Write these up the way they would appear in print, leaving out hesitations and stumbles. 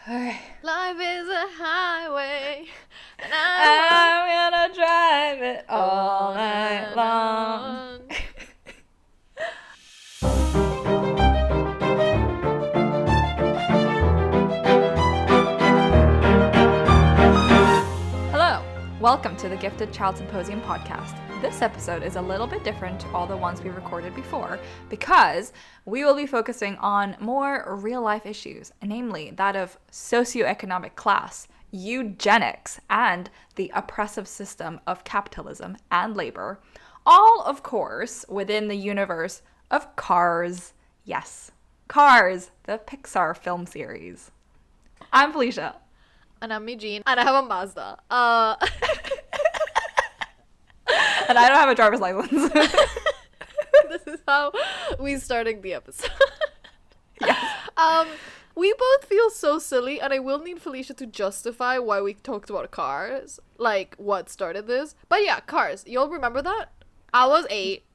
Life is a highway, and I'm gonna drive it all night long. Hello, welcome to the Gifted Child Symposium podcast. This episode is a little bit different to all the ones we recorded before because we will be focusing on more real-life issues, namely that of socioeconomic class, eugenics, and the oppressive system of capitalism and labor, all, of course, within the universe of Cars. Yes, Cars, the Pixar film series. I'm Felicia. And I'm Eugene, and I have a Mazda. And I don't have a driver's license. This is how we starting the episode. Yes. We both feel so silly, and I will need Felicia to justify why we talked about Cars, like what started this. But yeah, Cars. You'll remember that? I was 8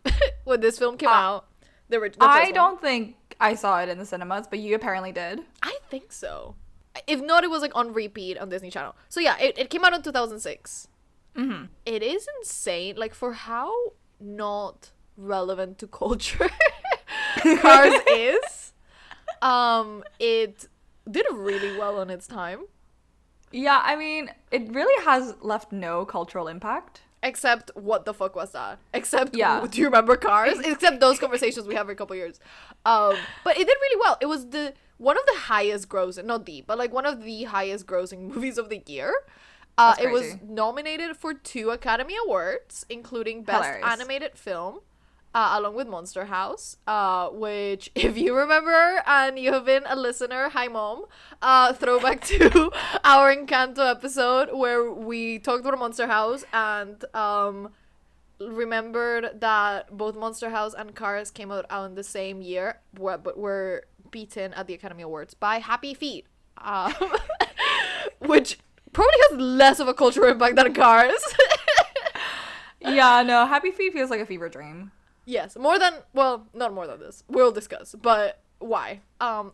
when this film came out. The first I one. don't think I saw it in the cinemas, but you apparently did. I think so. If not, it was like on repeat on Disney Channel. So yeah, it came out in 2006. Mm-hmm. It is insane, like for how not relevant to culture Cars is. It did really well on its time. Yeah, I mean, it really has left no cultural impact. Except, what the fuck was that? Except, Yeah. do you remember Cars? Except those conversations we have for a couple years. But it did really well. It was one of the highest grossing, not the, but like one of the highest grossing movies of the year. It was crazy. nominated for 2 Academy Awards, including Best Hilarious. Animated Film, along with Monster House, which, if you remember and you have been a listener, hi mom, throwback to our Encanto episode where we talked about Monster House and remembered that both Monster House and Cars came out in the same year, but were beaten at the Academy Awards by Happy Feet, which probably has less of a cultural impact than Cars. Yeah, no, Happy Feet feels like a fever dream. Yes, more than, well, not more than this. We'll discuss, but why?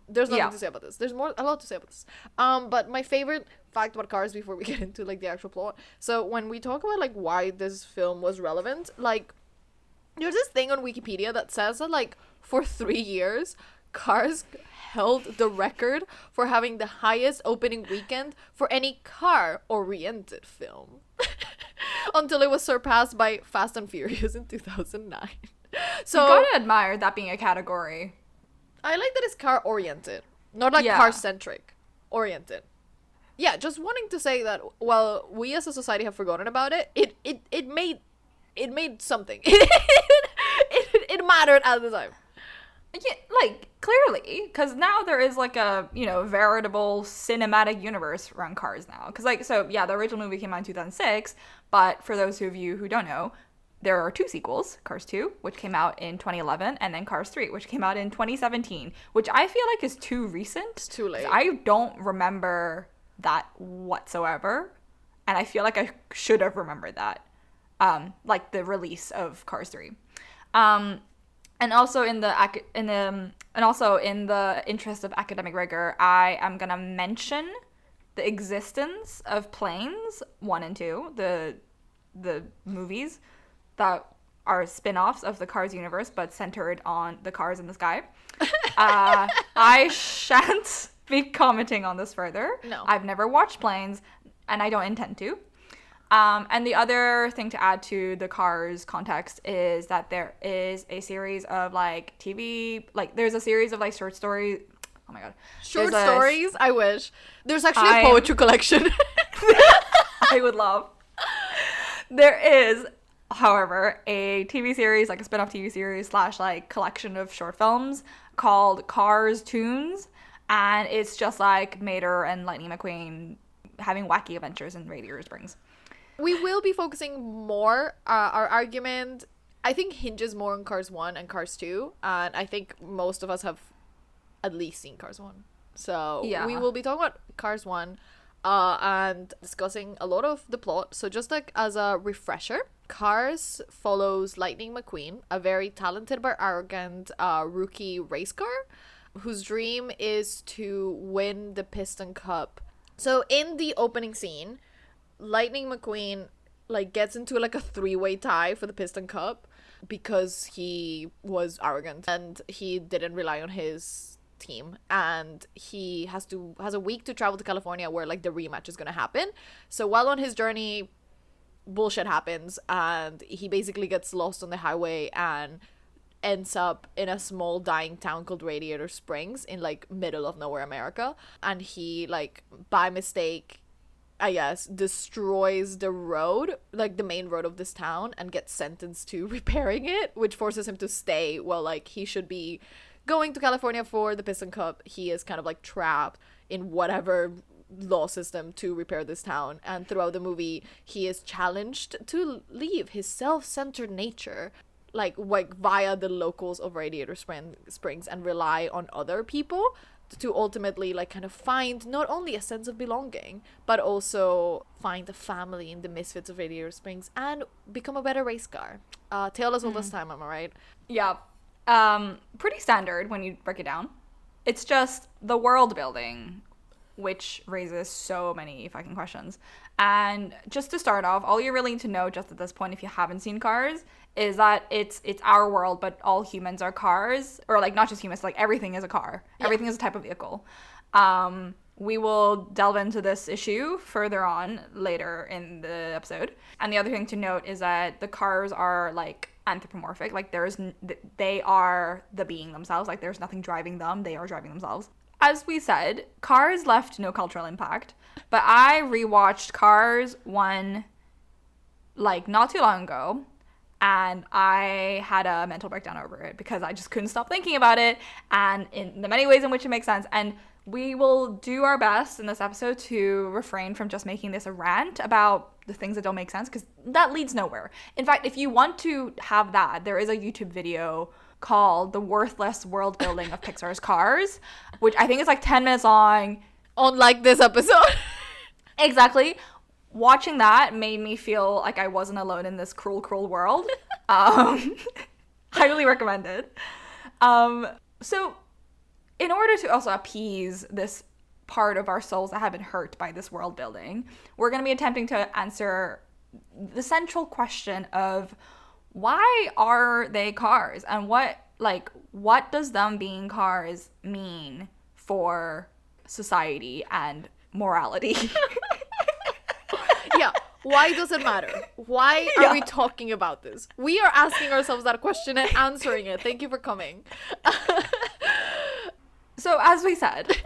There's nothing to say about this. There's a lot to say about this. But my favorite fact about Cars before we get into like the actual plot. So when we talk about like why this film was relevant, like there's this thing on Wikipedia that says that like for 3 years, Cars held the record for having the highest opening weekend for any car-oriented film. Until it was surpassed by Fast and Furious in 2009. So You gotta admire that being a category. I like that it's car-oriented. Not like Yeah. car-centric. Oriented. Yeah, just wanting to say that while we as a society have forgotten about it, it made something. It mattered at the time. Yeah, like, clearly, because now there is, like, a, veritable cinematic universe around Cars now. Because, like, so, yeah, the original movie came out in 2006, but for those of you who don't know, there are 2 sequels, Cars 2, which came out in 2011, and then Cars 3, which came out in 2017, which I feel like is too recent. It's too late. I don't remember that whatsoever, and I feel like I should have remembered that, like, the release of Cars 3. And also in the interest of academic rigor, I am gonna mention the existence of Planes 1 and 2, the movies that are spin-offs of the Cars universe, but centered on the cars in the sky. I shan't be commenting on this further. No. I've never watched Planes, and I don't intend to. And the other thing to add to the Cars context is that there is a series of, like, TV, like, there's a series of, like, short stories. Oh, my God. Short There's stories? I wish. There's actually a poetry collection. I would love. There is, however, a TV series, like a spin-off TV series / like collection of short films called Cars Tunes. And it's just, like, Mater and Lightning McQueen having wacky adventures in Radiator Springs. We will be focusing more, our argument, I think, hinges more on Cars 1 and Cars 2, and I think most of us have at least seen Cars 1. So Yeah. we will be talking about Cars 1 and discussing a lot of the plot. So just like as a refresher, Cars follows Lightning McQueen, a very talented but arrogant rookie race car, whose dream is to win the Piston Cup. So in the opening scene, Lightning McQueen like gets into like a 3-way tie for the Piston Cup because he was arrogant and he didn't rely on his team, and he has a week to travel to California where like the rematch is gonna happen. So while on his journey, bullshit happens and he basically gets lost on the highway and ends up in a small dying town called Radiator Springs in like middle of nowhere America, and he like by mistake, I guess, destroys the road, like the main road of this town, and gets sentenced to repairing it, which forces him to stay while like he should be going to California for the Piston Cup. He is kind of like trapped in whatever law system to repair this town, and throughout the movie he is challenged to leave his self-centered nature like via the locals of Radiator Springs and rely on other people to ultimately like kind of find not only a sense of belonging but also find a family in the misfits of Radiator Springs and become a better race car. Tale as old as time, am I right? Yeah. Pretty standard when you break it down. It's just the world building, which raises so many fucking questions. And just to start off, all you really need to know just at this point, if you haven't seen Cars, is that it's our world, but all humans are cars, or like not just humans, like everything is a car. Yeah. Everything is a type of vehicle. We will delve into this issue further on later in the episode. And the other thing to note is that the cars are like anthropomorphic, like they are the being themselves, like there's nothing driving them, they are driving themselves. As we said, Cars left no cultural impact, but I rewatched Cars 1 like not too long ago, and I had a mental breakdown over it because I just couldn't stop thinking about it and in the many ways in which it makes sense. And we will do our best in this episode to refrain from just making this a rant about the things that don't make sense, because that leads nowhere. In fact, if you want to have that, there is a YouTube video called The Worthless World Building of Pixar's Cars, which I think is like 10 minutes long. Unlike this episode. Exactly. Watching that made me feel like I wasn't alone in this cruel, cruel world. Highly recommended. So in order to also appease this part of our souls that have been hurt by this world building, we're going to be attempting to answer the central question of why are they cars, and what does them being cars mean for society and morality? Yeah, why does it matter? Why are we talking about this? We are asking ourselves that question and answering it. Thank you for coming. So as we said,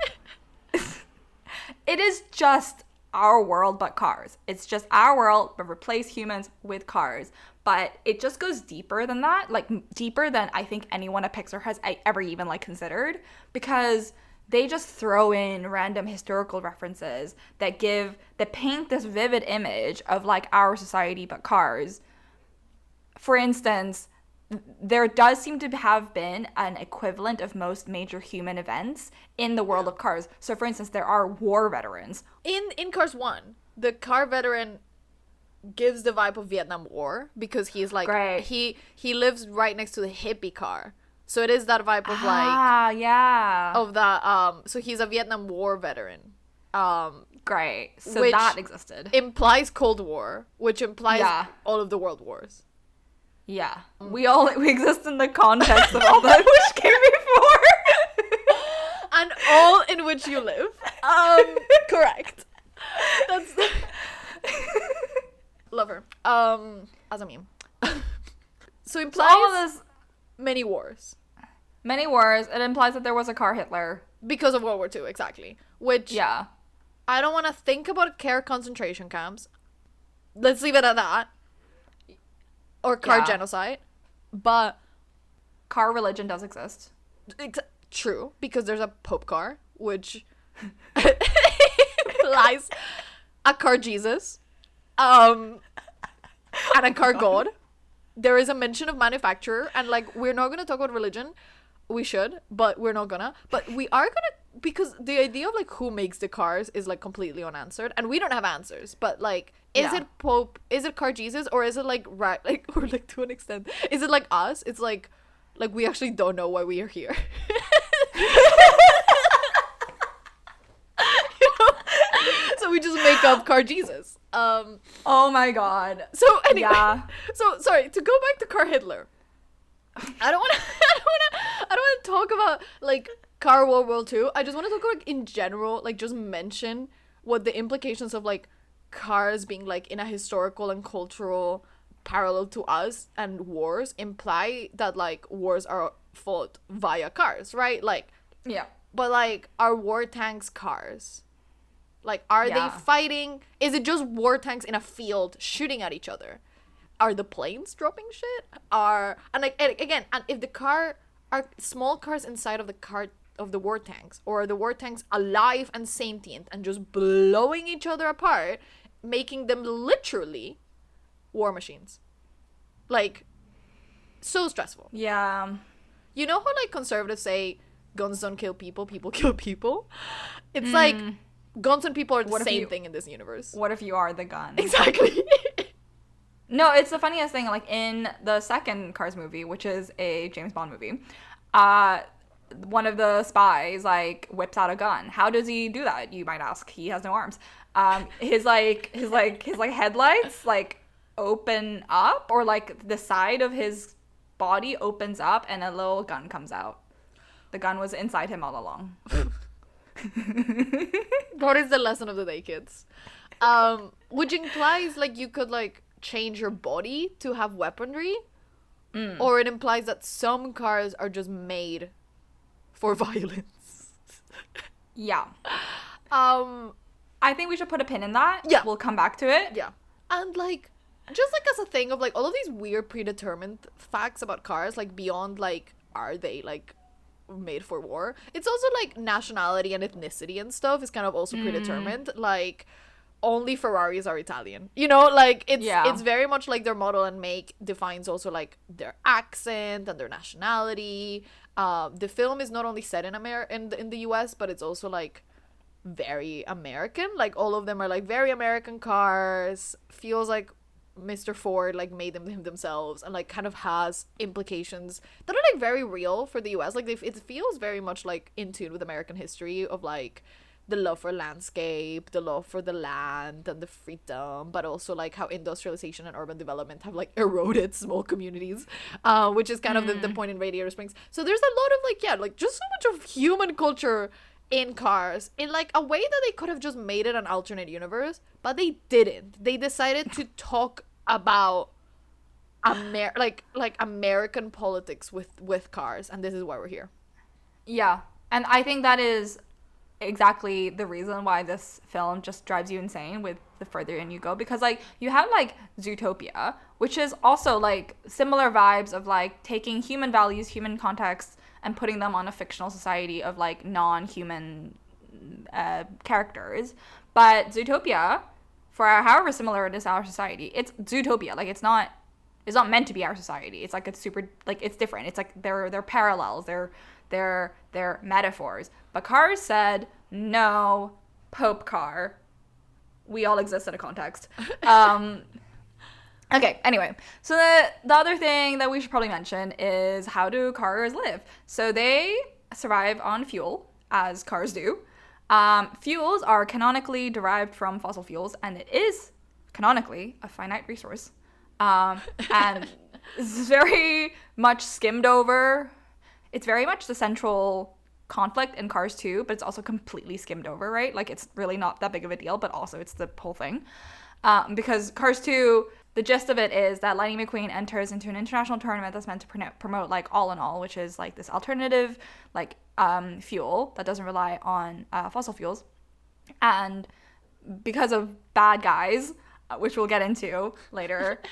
it is just our world but cars. It's just our world but replace humans with cars. But it just goes deeper than that, like deeper than I think anyone at Pixar has ever even like considered, because they just throw in random historical references that paint this vivid image of like our society but cars. For instance, there does seem to have been an equivalent of most major human events in the world of Cars. So for instance, there are war veterans. In Cars 1, the car veteran gives the vibe of Vietnam War because he's like he lives right next to the hippie car. So it is that vibe of of that so he's a Vietnam War veteran. Great. So that existed. Implies Cold War, which implies all of the world wars. Yeah. We exist in the context of all that which came before. And all in which you live. Correct. That's love her. As a meme. So implies all of this many wars. Many wars. It implies that there was a car Hitler. Because of World War II, exactly. Which I don't want to think about care concentration camps. Let's leave it at that. Or car genocide. But car religion does exist. True, because there's a Pope car, which implies a car Jesus. And a car God. There is a mention of manufacturer, and like we're not gonna talk about religion. We should, but we're not gonna. But we are gonna, because the idea of like who makes the cars is like completely unanswered, and we don't have answers. But like, is it Pope? Is it car Jesus? Or is it like or like to an extent, is it like us? It's like we actually don't know why we are here. we just make up car Jesus. Oh my god. So anyway, so sorry to go back to car Hitler. I don't want to talk about like car World War II. I just want to talk about like, in general, like just mention what the implications of like cars being like in a historical and cultural parallel to us and wars imply that like wars are fought via cars, right? Like, yeah. But like, are war tanks cars? Like, are they fighting? Is it just war tanks in a field shooting at each other? Are the planes dropping shit? And if the car are small cars inside of the car of the war tanks, or are the war tanks alive and sentient and just blowing each other apart, making them literally war machines? Like, so stressful. Yeah. You know how like conservatives say guns don't kill people, people kill people? It's like guns and people are the same thing in this universe. What if you are the gun? Exactly. No, it's the funniest thing. Like in the second Cars movie, which is a James Bond movie, one of the spies like whips out a gun. How does he do that? You might ask. He has no arms. His headlights like open up, or like the side of his body opens up, and a little gun comes out. The gun was inside him all along. What is the lesson of the day, kids? Which implies like you could like change your body to have weaponry, or it implies that some cars are just made for violence. Yeah. I think we should put a pin in that. Yeah. We'll come back to it. Yeah. And like, just like as a thing of like all of these weird predetermined facts about cars, like beyond like, are they like made for war? It's also like nationality and ethnicity and stuff is kind of also predetermined. Like, only Ferraris are Italian, you know, like it's very much like their model and make defines also like their accent and their nationality. The film is not only set in in the US, but it's also like very American. Like all of them are like very American cars. Feels like Mr. Ford like made them themselves, and like kind of has implications that are like very real for the US. Like it feels very much like in tune with American history of like the love for landscape, the love for the land and the freedom, but also like how industrialization and urban development have like eroded small communities, which is kind of the point in Radiator Springs. So there's a lot of like just so much of human culture in cars in like a way that they could have just made it an alternate universe, but they didn't. They decided to talk about American politics with cars, and this is why we're here. Yeah, and I think that is exactly the reason why this film just drives you insane with the further in you go, because like you have like Zootopia, which is also like similar vibes of like taking human values, human contexts, and putting them on a fictional society of like non-human characters. But Zootopia, for however similar it is to our society, it's Zootopia. Like it's not meant to be our society. It's like it's super, like it's different. It's like they're parallels. They're metaphors. But Cars said, no, Pope Car. We all exist in a context. Okay, anyway. So the other thing that we should probably mention is, how do cars live? So they survive on fuel, as cars do. Fuels are canonically derived from fossil fuels, and it is canonically a finite resource. And it's very much skimmed over. It's very much the central conflict in Cars 2, but it's also completely skimmed over, right? Like, it's really not that big of a deal, but also it's the whole thing. Because Cars 2, the gist of it is that Lightning McQueen enters into an international tournament that's meant to promote, like, all in all, which is, like, this alternative, like, fuel that doesn't rely on fossil fuels. And because of bad guys, which we'll get into later,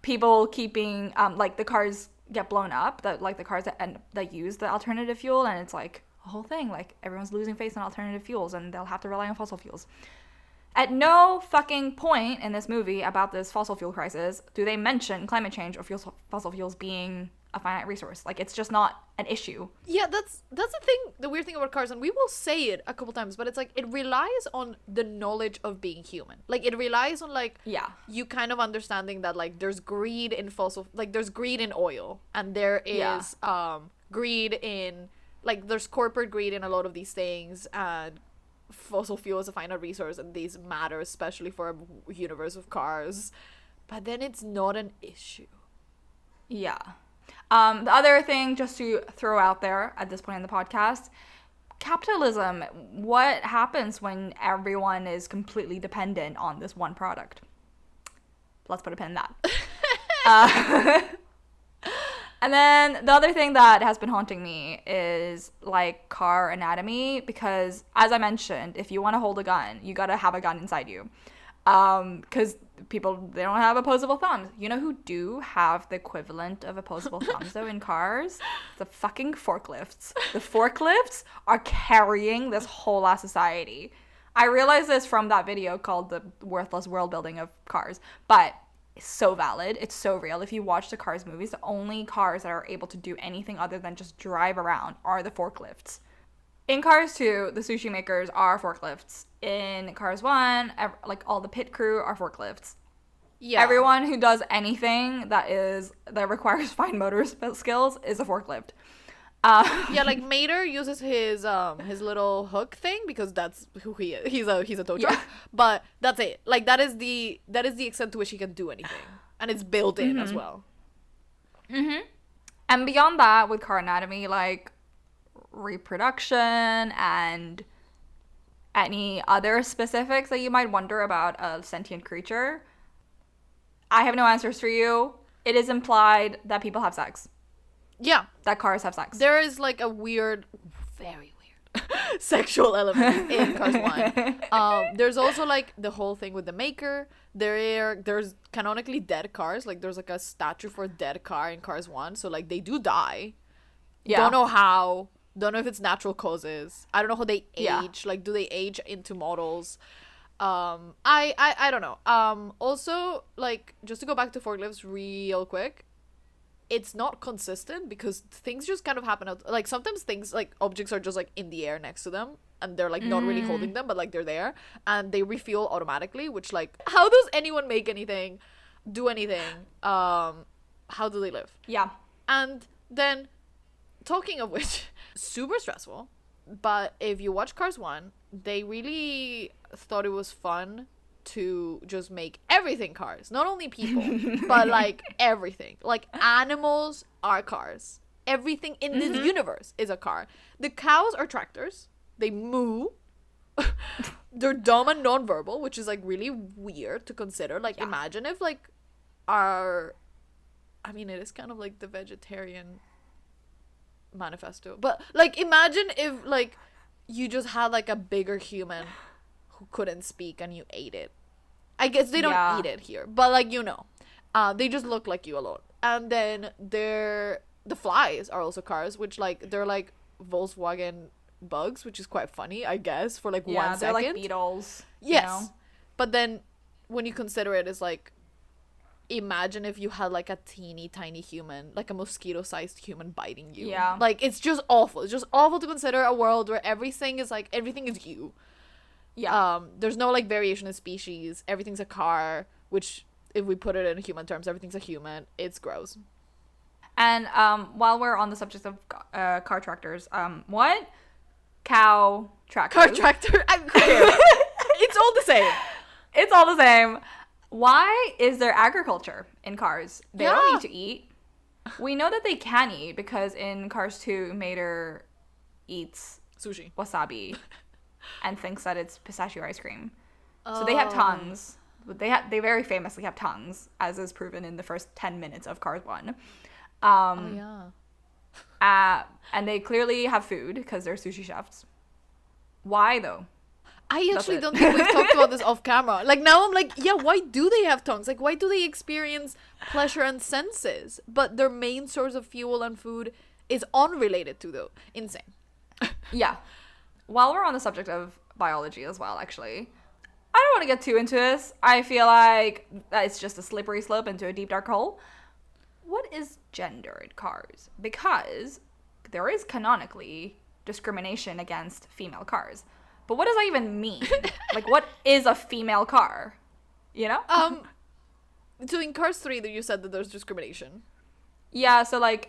people keeping, like, the cars get blown up, that like the cars that use the alternative fuel, and it's like a whole thing, like everyone's losing faith in alternative fuels and they'll have to rely on fossil fuels. At no fucking point in this movie about this fossil fuel crisis do they mention climate change or fossil fuels being a finite resource. Like, it's just not an issue. Yeah, that's the thing, the weird thing about cars, and we will say it a couple times, but it's like it relies on the knowledge of being human. Like, it relies on like you kind of understanding that like there's greed in there's greed in oil, and there is greed in, like, there's corporate greed in a lot of these things, and fossil fuel is a finite resource and these matter, especially for a universe of cars. But then it's not an issue. Yeah. The other thing, just to throw out there at this point in the podcast, capitalism, what happens when everyone is completely dependent on this one product? Let's put a pin in that. And then the other thing that has been haunting me is like car anatomy, because as I mentioned, if you want to hold a gun, you got to have a gun inside you. Because people, they don't have opposable thumbs. You know who do have the equivalent of opposable thumbs though in cars? The fucking forklifts. The forklifts are carrying this whole ass society. I realized this from that video called The Worthless Worldbuilding of Cars, but it's so valid. It's so real. If you watch the Cars movies, the only cars that are able to do anything other than just drive around are the forklifts. In Cars 2, the sushi makers are forklifts. In Cars 1, like all the pit crew are forklifts. Yeah. Everyone who does anything that requires fine motor skills is a forklift. Yeah, like Mater uses his little hook thing because that's who he is. He's a tow truck. Yeah. But that's it. Like that is the extent to which he can do anything, and it's built in as well. Mhm. And beyond that, with car anatomy, like reproduction and any other specifics that you might wonder about a sentient creature, I have no answers for you. It is implied that people have sex. Yeah. That cars have sex. There is like a weird, very weird sexual element in Cars 1. There's also like the whole thing with the maker. There's canonically dead cars. Like there's like a statue for a dead car in Cars 1. So like they do die. Yeah. Don't know how. Don't know if it's natural causes. I don't know how they age. Yeah. Like do they age into models? I don't know. Also, like just to go back to forklifts real quick, it's not consistent because things just kind of happen out. Like sometimes things like objects are just like in the air next to them and they're like not really holding them, but like they're there and they refuel automatically, which like how does anyone make anything, do anything? How do they live? Yeah. And then talking of which, super stressful, but if you watch Cars 1, they really thought it was fun to just make everything cars, not only people but like everything. Like animals are cars, everything in this universe is a car. The cows are tractors, they moo. They're dumb and non-verbal, which is like really weird to consider. Like imagine if like it is kind of like the vegetarian manifesto, but like imagine if like you just had like a bigger human who couldn't speak and you ate it. I guess they don't eat it here, but like they just look like you a lot. And then the flies are also cars, which like they're like Volkswagen bugs, which is quite funny, I guess, for like 1 second. They're like beetles. Yes, you know? But then when you consider it, it's like imagine if you had like a teeny tiny human, like a mosquito-sized human biting you. Yeah, like it's just awful. It's just awful to consider a world where everything is you. Yeah. There's no like variation in species. Everything's a car, which if we put it in human terms, everything's a human. It's gross. And while we're on the subject of car tractors, what cow tractor? Car tractor. It's all the same. It's all the same. Why is there agriculture in cars? They don't need to eat. We know that they can eat because in Cars 2, Mater eats sushi, wasabi, and thinks that it's pistachio ice cream. So they have tongues. They very famously have tongues, as is proven in the first 10 minutes of Cars 1. And they clearly have food because they're sushi chefs. Why though? I actually don't think we've talked about this off camera. Like now I'm like, yeah, why do they have tongues? Like why do they experience pleasure and senses? But their main source of fuel and food is unrelated to though. Insane. Yeah. While we're on the subject of biology as well, actually, I don't want to get too into this. I feel like it's just a slippery slope into a deep dark hole. What is gender in cars? Because there is canonically discrimination against female cars. But what does that even mean? Like, what is a female car? You know? So in Cars 3, you said that there's discrimination. Yeah, so like,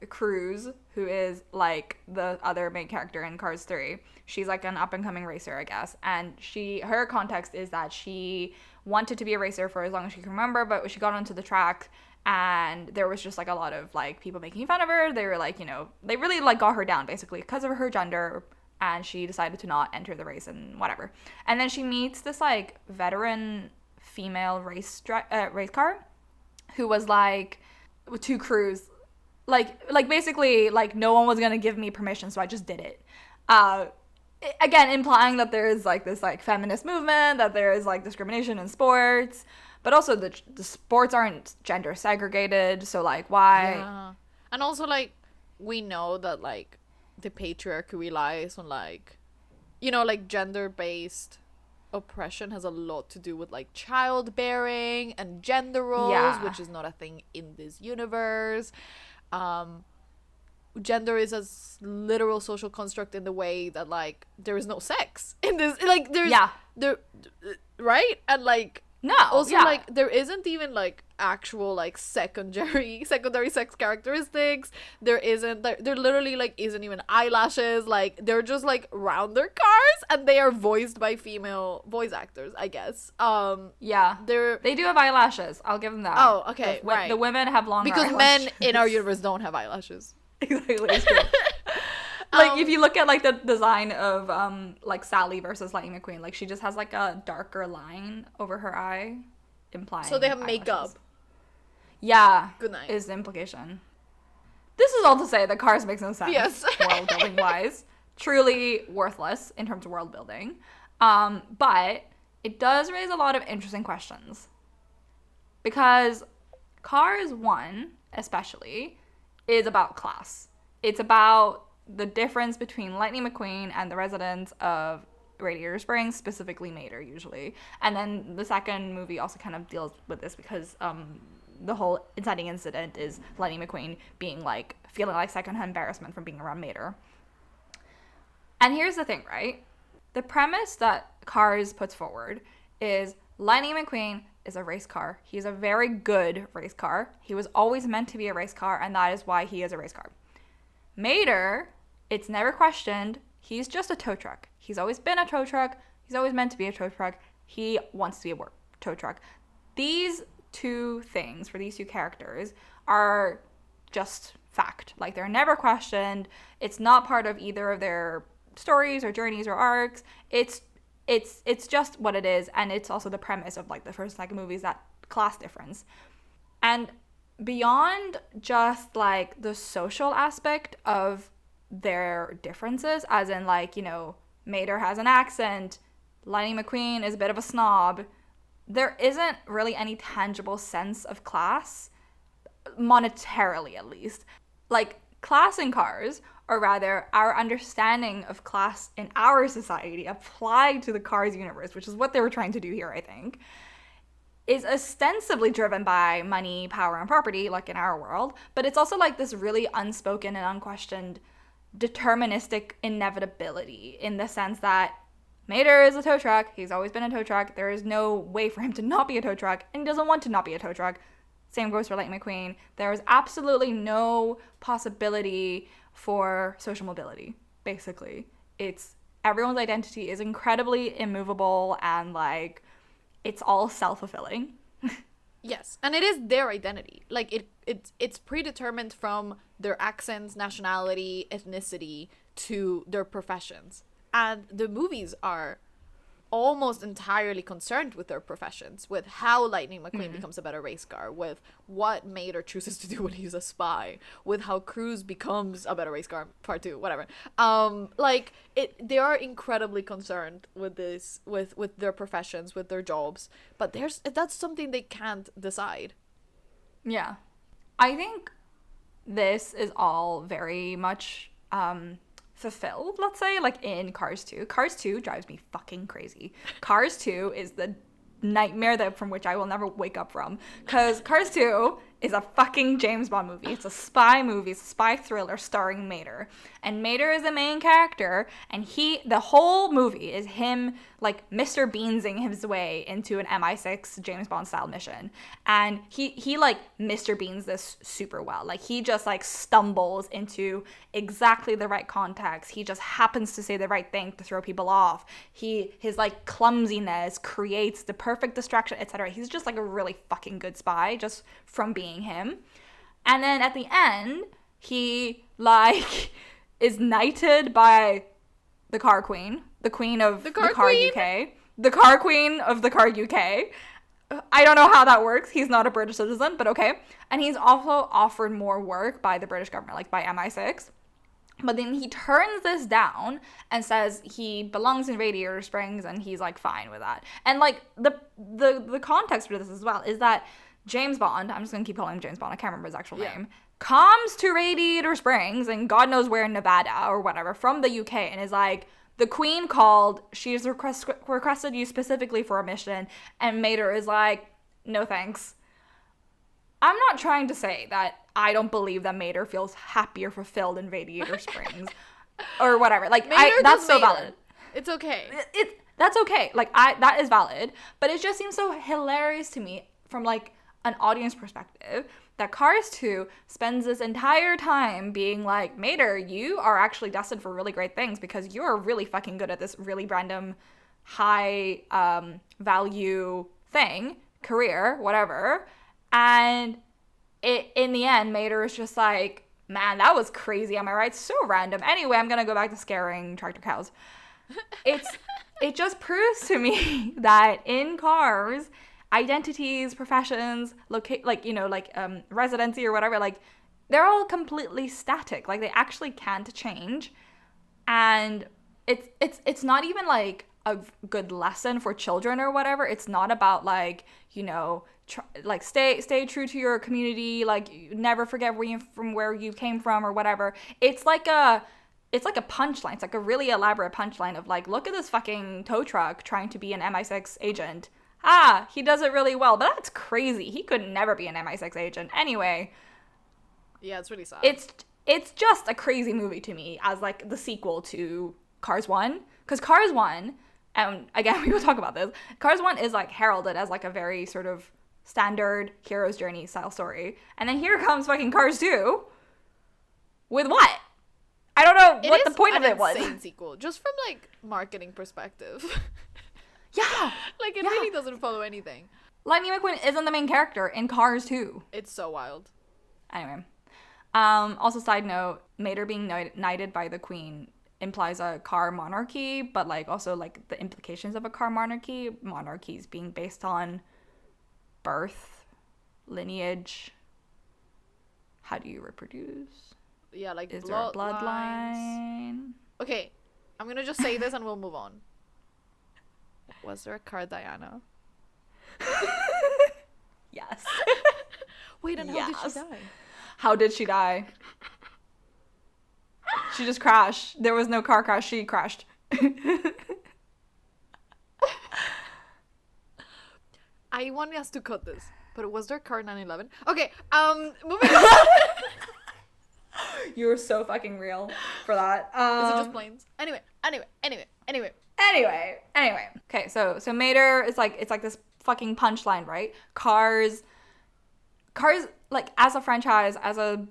Cruz, who is like the other main character in Cars 3. She's like an up-and-coming racer, I guess. And her context is that she wanted to be a racer for as long as she can remember, but she got onto the track and there was just like a lot of like people making fun of her. They were like, you know, they really like got her down basically because of her gender, and she decided to not enter the race and whatever. And then she meets this like veteran female race car who was like to Cruz, like basically like no one was gonna give me permission, so I just did it. Again, implying that there is like this like feminist movement, that there is like discrimination in sports, but also the sports aren't gender segregated, so like why? Yeah. And also like we know that like the patriarchy relies on like, you know, like gender-based oppression has a lot to do with like childbearing and gender roles, which is not a thing in this universe. Gender is a literal social construct in the way that like there is no sex in this, like there's there, right? And like like there isn't even like actual like secondary sex characteristics. There literally like isn't even eyelashes. Like they're just like rounder cars, and they are voiced by female voice actors, I guess. They do have eyelashes, I'll give them that. Oh, okay. Right. The women have longer because eyelashes. Men in our universe don't have eyelashes. Exactly. It's true. Like if you look at like the design of like Sally versus Lightning McQueen, like she just has like a darker line over her eye, implying so they have eyelashes. makeup. Yeah. Good night. Is the implication. This is all to say that Cars makes no sense. Yes. World building wise. Truly worthless in terms of world building. But it does raise a lot of interesting questions. Because Cars 1, especially, is about class. It's about the difference between Lightning McQueen and the residents of Radiator Springs, specifically Mater, usually. And then the second movie also kind of deals with this because the whole inciting incident is Lightning McQueen being like, feeling like secondhand embarrassment from being around Mater. And here's the thing, right? The premise that Cars puts forward is Lightning McQueen is a race car. He's a very good race car. He was always meant to be a race car, and that is why he is a race car. Mater, it's never questioned. He's just a tow truck. He's always been a tow truck. He's always meant to be a tow truck. He wants to be a tow truck. These two things for these two characters are just fact. Like, they're never questioned. It's not part of either of their stories or journeys or arcs. It's just what it is, and it's also the premise of like the first and second movies, that class difference. And beyond just like the social aspect of their differences, as in like, you know, Mater has an accent, Lightning McQueen is a bit of a snob, there isn't really any tangible sense of class, monetarily at least. Like, class in Cars, or rather our understanding of class in our society applied to the Cars universe, which is what they were trying to do here, I think, is ostensibly driven by money, power, and property, like in our world, but it's also like this really unspoken and unquestioned deterministic inevitability, in the sense that Mater is a tow truck. He's always been a tow truck. There is no way for him to not be a tow truck, and he doesn't want to not be a tow truck. Same goes for Lightning McQueen. There is absolutely no possibility for social mobility, basically. It's everyone's identity is incredibly immovable, and like it's all self-fulfilling. Yes, and it is their identity. Like it's predetermined from their accents, nationality, ethnicity to their professions. And the movies are almost entirely concerned with their professions, with how Lightning McQueen becomes a better race car, with what Mater chooses to do when he's a spy, with how Cruz becomes a better race car, part 2, whatever. They are incredibly concerned with this, with their professions, with their jobs, but that's something they can't decide. Yeah. I think this is all very much fulfilled, let's say, like in Cars 2. Cars 2 drives me fucking crazy. Cars 2 is the nightmare from which I will never wake up from, because Cars 2 is a fucking James Bond movie. It's a spy movie. It's a spy thriller starring Mater. And Mater is the main character, and the whole movie is him, like, Mr. Beansing his way into an MI6 James Bond style mission. And he like, Mr. Beans this super well. Like, he just, like, stumbles into exactly the right context. He just happens to say the right thing to throw people off. His like, clumsiness creates the perfect distraction, etc. He's just, like, a really fucking good spy, just from being him. And then at the end, he, like, is knighted by the car queen, the queen of the car UK, the car queen of the car UK. I don't know how that works. He's not a British citizen, but okay. And he's also offered more work by the British government, like by MI6. But then he turns this down and says he belongs in Radiator Springs, and he's, like, fine with that. And, like, the context for this as well is that James Bond, I'm just gonna keep calling him James Bond, I can't remember his actual name, comes to Radiator Springs and God knows where in Nevada or whatever from the UK, and is like, the Queen called, she's requested you specifically for a mission, and Mater is like, no thanks. I'm not trying to say that I don't believe that Mater feels happy or fulfilled in Radiator Springs or whatever. Like, that's so valid. It's okay. That's okay. Like, that is valid, but it just seems so hilarious to me from, like, an audience perspective that Cars 2 spends this entire time being like, Mater, you are actually destined for really great things because you're really fucking good at this really random high value thing, career, whatever. And in the end, Mater is just like, man, that was crazy, am I right? So random. Anyway, I'm gonna go back to scaring tractor cows. It just proves to me that in Cars, identities, professions, residency or whatever, like, they're all completely static. Like, they actually can't change. And it's not even, like, a good lesson for children or whatever. It's not about, like, you know, stay true to your community, like, never forget where you came from or whatever. It's like a punchline. It's like a really elaborate punchline of, like, look at this fucking tow truck trying to be an MI6 agent. He does it really well, but that's crazy. He could never be an MI6 agent. Anyway. Yeah, it's really sad. It's just a crazy movie to me as, like, the sequel to Cars 1. Because Cars 1, and again, we will talk about this, Cars 1 is, like, heralded as, like, a very sort of standard hero's journey style story. And then here comes fucking Cars 2 with what? I don't know what the point of it was. It's an insane sequel, just from, like, marketing perspective. Yeah. Like, it really doesn't follow anything. Lightning McQueen isn't the main character in Cars 2. It's so wild. Anyway. Also, side note, Mater being knighted by the Queen implies a car monarchy, but, like, also, like, the implications of a car monarchies being based on birth, lineage, how do you reproduce? Yeah, like, is there a bloodline? Okay, I'm gonna just say this and we'll move on. Was there a car Diana? Yes. Wait, and how did she die? How did she die? She just crashed. There was no car crash. She crashed. I want us to cut this, but was there a car 911? Okay, moving on. You're so fucking real for that. Is it just planes? Anyway. Okay, so Mater is like, it's like this fucking punchline, right? Cars, like, as a franchise, as a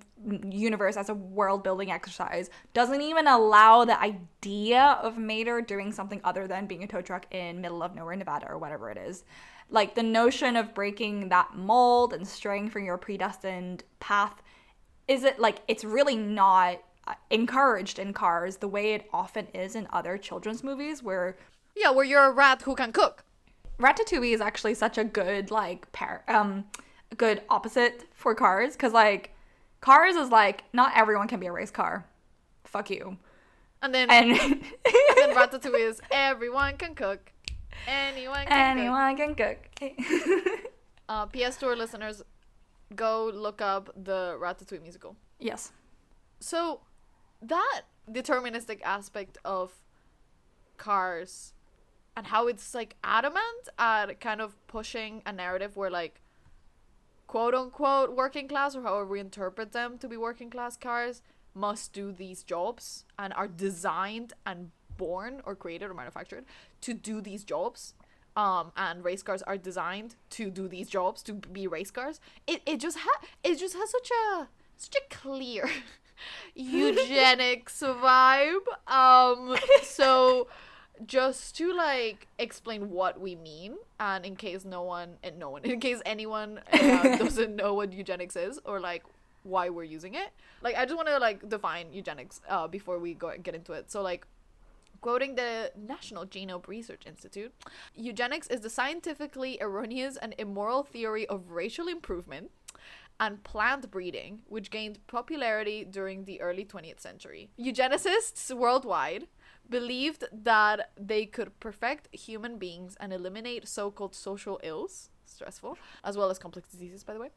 universe, as a world building exercise, doesn't even allow the idea of Mater doing something other than being a tow truck in middle of nowhere, Nevada, or whatever it is. Like, the notion of breaking that mold and straying from your predestined path, it's really not encouraged in Cars the way it often is in other children's movies where you're a rat who can cook. Ratatouille is actually such a good, like, good opposite for Cars, because, like, Cars is like, not everyone can be a race car. Fuck you. And then Ratatouille is everyone can cook. Anyone can cook. PS to our listeners, go look up the Ratatouille musical. Yes. So that deterministic aspect of Cars and how it's, like, adamant at kind of pushing a narrative where, like, quote unquote working class, or however we interpret them to be working class cars, must do these jobs and are designed and born or created or manufactured to do these jobs. And race cars are designed to do these jobs, to be race cars. It just has such a clear eugenics vibe. So just to like explain what we mean, and in case anyone doesn't know what eugenics is, or like why we're using it, like I just want to like define eugenics before we get into it. So like, quoting the National Genome Research Institute, eugenics is the scientifically erroneous and immoral theory of racial improvement and plant breeding, which gained popularity during the early 20th century. Eugenicists worldwide believed that they could perfect human beings and eliminate so-called social ills, stressful, as well as complex diseases, by the way,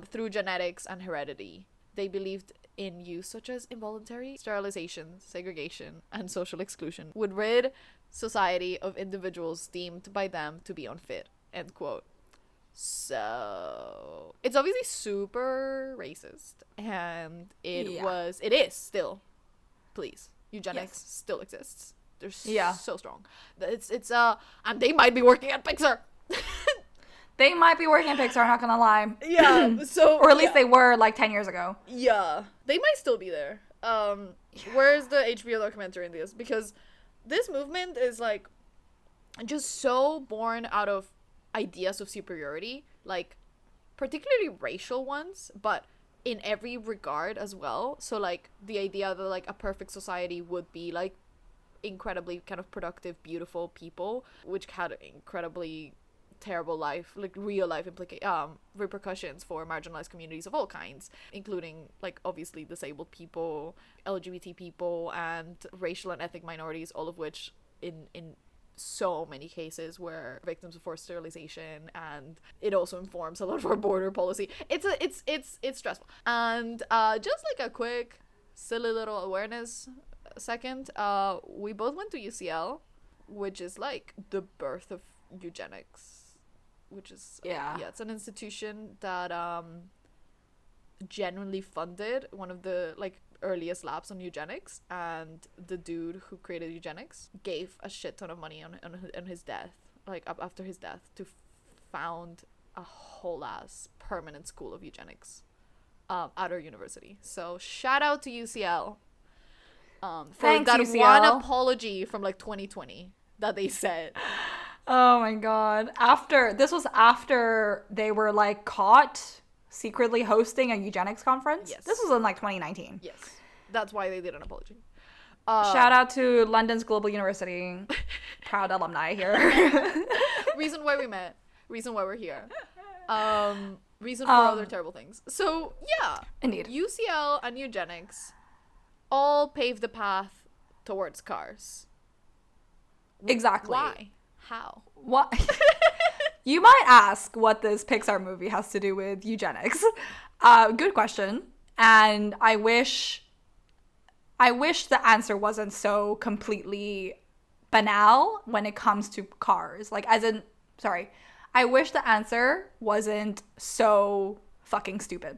through genetics and heredity. They believed in use such as involuntary sterilization, segregation, and social exclusion would rid society of individuals deemed by them to be unfit, end quote. So it's obviously super racist, and it is still, please, eugenics still exists. They're so strong. It's and they might be working at Pixar. They might be working at Pixar, not gonna lie. Yeah, so or at least they were like 10 years ago. Yeah, they might still be there. Where's the HBO documentary in this? Because this movement is like just so born out of ideas of superiority, like particularly racial ones, but in every regard as well. So like the idea that like a perfect society would be like incredibly kind of productive, beautiful people, which had incredibly terrible life, like real life repercussions for marginalized communities of all kinds, including like obviously disabled people, LGBT people, and racial and ethnic minorities, all of which in so many cases were victims of forced sterilization. And it also informs a lot of our border policy. It's stressful. And just like a quick silly little awareness second, we both went to UCL, which is like the birth of eugenics, which is it's an institution that genuinely funded one of the like earliest labs on eugenics, and the dude who created eugenics gave a shit ton of money on his death, like after his death, to found a whole ass permanent school of eugenics at our university. So shout out to UCL for Thanks, that UCL. one apology from like 2020 that they said. Oh my god. This was after they were like caught secretly hosting a eugenics conference. Yes. This was in like 2019. Yes. That's why they did an apology. Shout out to London's Global University. Proud alumni here. Reason why we met. Reason why we're here. Reason for other terrible things. So, yeah. Indeed. UCL and eugenics all paved the path towards cars. Exactly. Why? How? What? You might ask what this Pixar movie has to do with eugenics. Good question. And I wish the answer wasn't so completely banal when it comes to cars. Like, I wish the answer wasn't so fucking stupid.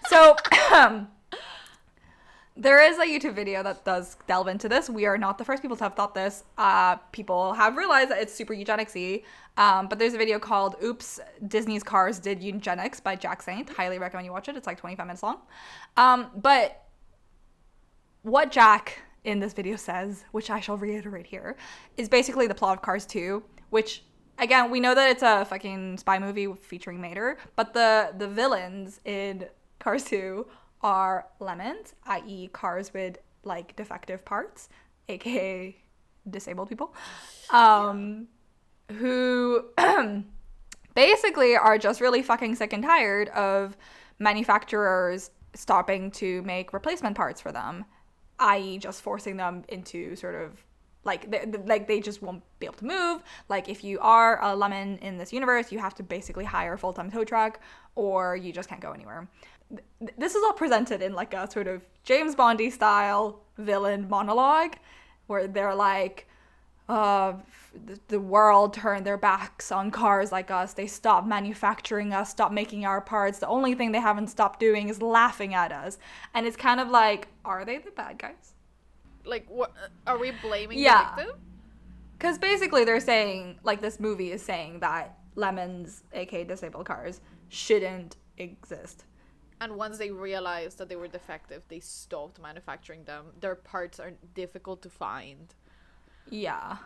So, there is a YouTube video that does delve into this. We are not the first people to have thought this. People have realized that it's super eugenics-y. But there's a video called Oops, Disney's Cars Did Eugenics by Jack Saint. Highly recommend you watch it. It's like 25 minutes long. But what Jack in this video says, which I shall reiterate here, is basically the plot of Cars 2, which, again, we know that it's a fucking spy movie featuring Mater, but the villains in Cars 2 are lemons, i.e. cars with like defective parts, aka disabled people, who basically are just really fucking sick and tired of manufacturers stopping to make replacement parts for them, i.e. just forcing them into sort of like they just won't be able to move. Like, if you are a lemon in this universe, you have to basically hire a full-time tow truck, or you just can't go anywhere. This is all presented in like a sort of James Bondy style villain monologue, where they're like, the world turned their backs on cars like us. They stopped manufacturing us, stopped making our parts. The only thing they haven't stopped doing is laughing at us. And it's kind of like, are they the bad guys? Like, what are we blaming the victim? Because basically they're saying, like, this movie is saying that lemons, aka disabled cars, shouldn't exist. And once they realized that they were defective, they stopped manufacturing them. Their parts are difficult to find. Yeah.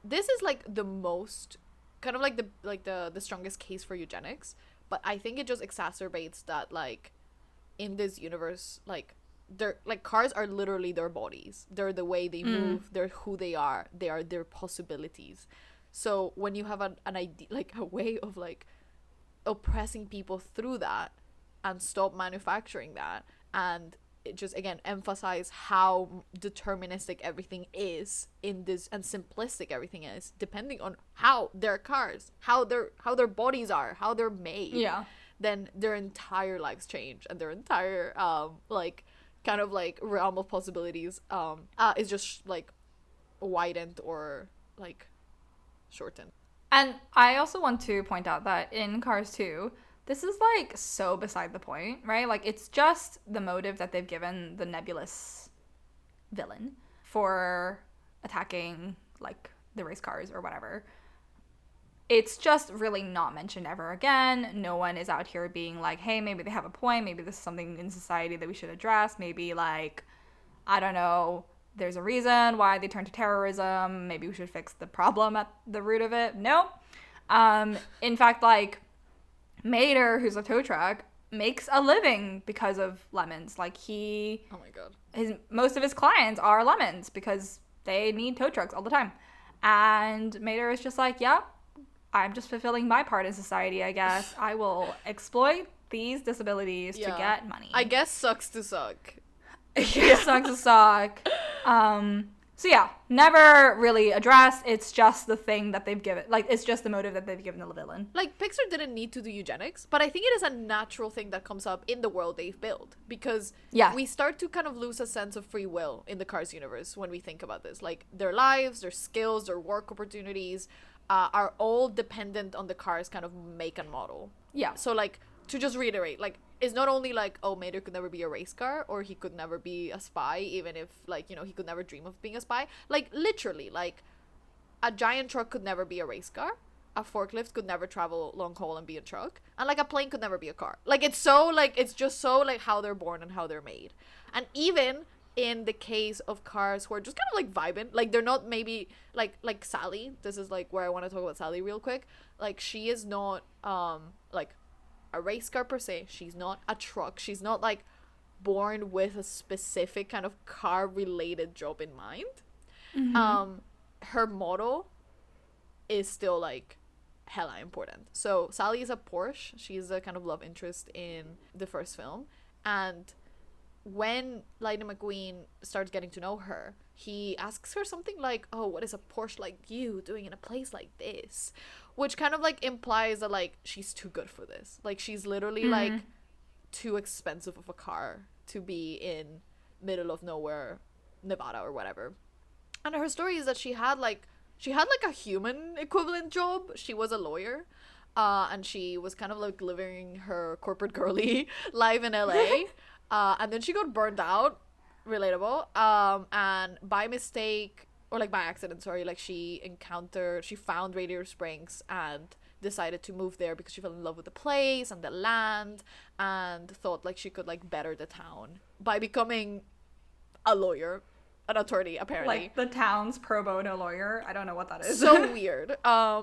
This is like the most kind of like the strongest case for eugenics, but I think it just exacerbates that, like, in this universe, like, they're like, cars are literally their bodies. They're the way they move, they're who they are their possibilities. So when you have an idea, like a way of like oppressing people through that and stop manufacturing that, and it just again emphasize how deterministic everything is in this, and simplistic everything is, depending on how their cars, how their bodies are, how they're made. Yeah. Then their entire lives change, and their entire like kind of like realm of possibilities is just like widened or like shortened. And I also want to point out that in Cars 2, this is like so beside the point, right? Like, it's just the motive that they've given the nebulous villain for attacking like the race cars or whatever. It's just really not mentioned ever again. No one is out here being like, hey, maybe they have a point. Maybe this is something in society that we should address. Maybe, like, I don't know, there's a reason why they turned to terrorism. Maybe we should fix the problem at the root of it. No. In fact, like, Mater, who's a tow truck, makes a living because of lemons. Like, oh my god, most of his clients are lemons because they need tow trucks all the time. And Mater is just like, yeah, I'm just fulfilling my part in society, I guess. I will exploit these disabilities to get money. I guess sucks to suck. Sucks to suck. So yeah, never really addressed. It's just the thing that they've given. Like, it's just the motive that they've given the villain. Like, Pixar didn't need to do eugenics, but I think it is a natural thing that comes up in the world they've built. Because we start to kind of lose a sense of free will in the Cars universe when we think about this. Like, their lives, their skills, their work opportunities are all dependent on the car's kind of make and model. Yeah. So, like, to just reiterate, like, it's not only like, oh, Mater could never be a race car, or he could never be a spy, even if, like, you know, he could never dream of being a spy. Like, literally, like, a giant truck could never be a race car. A forklift could never travel long haul and be a truck. And, like, a plane could never be a car. Like, it's so, like, it's just so, like, how they're born and how they're made. And even in the case of cars who are just kind of, like, vibing, like, they're not maybe, like Sally. This is, like, where I want to talk about Sally real quick. Like, she is not, like, a race car per se. She's not a truck. She's not, like, born with a specific kind of car related job in mind. Mm-hmm. Her model is still, like, hella important. So Sally is a Porsche. She's a kind of love interest in the first film, and when Lightning McQueen starts getting to know her, he asks her something like, oh, what is a Porsche like you doing in a place like this? Which kind of, like, implies that, like, she's too good for this. Like, she's literally, like, too expensive of a car to be in middle of nowhere, Nevada or whatever. And her story is that she had a human equivalent job. She was a lawyer. And she was kind of, like, living her corporate girly life in LA. And then she got burned out. Relatable. And by mistake, or, like, by accident, sorry, like, she found Radiator Springs and decided to move there because she fell in love with the place and the land, and thought, like, she could, like, better the town by becoming a lawyer, an attorney, apparently. Like, the town's pro bono lawyer. I don't know what that is. So weird.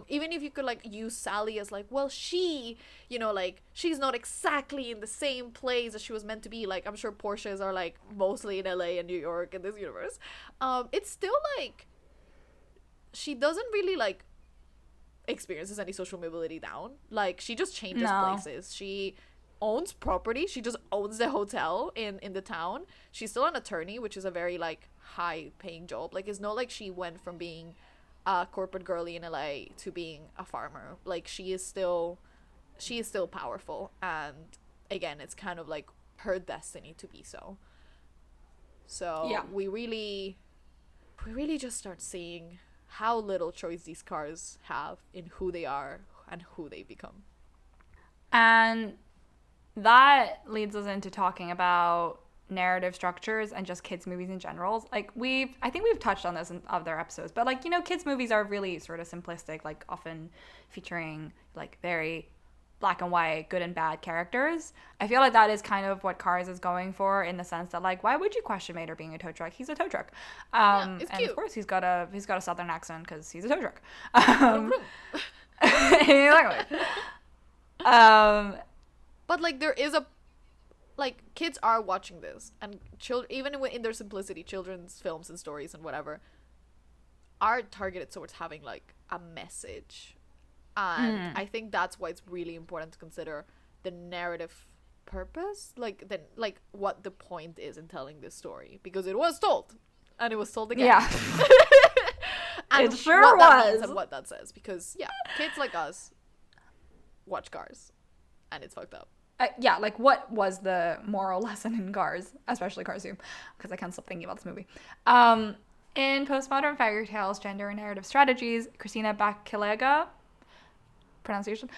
Even if you could, like, use Sally as, like, well, she, you know, like, she's not exactly in the same place as she was meant to be. Like, I'm sure Porsches are, like, mostly in LA and New York in this universe. It's still, like, she doesn't really, like, experiences any social mobility down. Like, she just changes places. She owns property. She just owns the hotel in the town. She's still an attorney, which is a very, like, high paying job. Like, it's not like she went from being a corporate girly in LA to being a farmer. Like, she is still powerful, and again, it's kind of like her destiny to be so. So yeah, we really just start seeing how little choice these cars have in who they are and who they become. And that leads us into talking about narrative structures and just kids movies in general. Like I think we've touched on this in other episodes, but like, you know, kids movies are really sort of simplistic, like often featuring like very black and white, good and bad characters. I feel like that is kind of what Cars is going for, in the sense that, like, why would you question Mater being a tow truck? He's a tow truck. It's and cute. of course he's got a southern accent because he's a tow truck. Exactly. But like, there is a, like, kids are watching this, and children, even in their simplicity, children's films and stories and whatever are targeted towards having like a message. And I think that's why it's really important to consider the narrative purpose, like what the point is in telling this story, because it was told, and it was told again. Yeah. And it sure what that means was. and what that says, because yeah, kids like us watch Cars, and it's fucked up. Yeah, like, what was the moral lesson in Cars, especially Cars 2, because I can't stop thinking about this movie. In Postmodern Fairy Tales, Gender and Narrative Strategies, Christina Bacalega, pronunciation,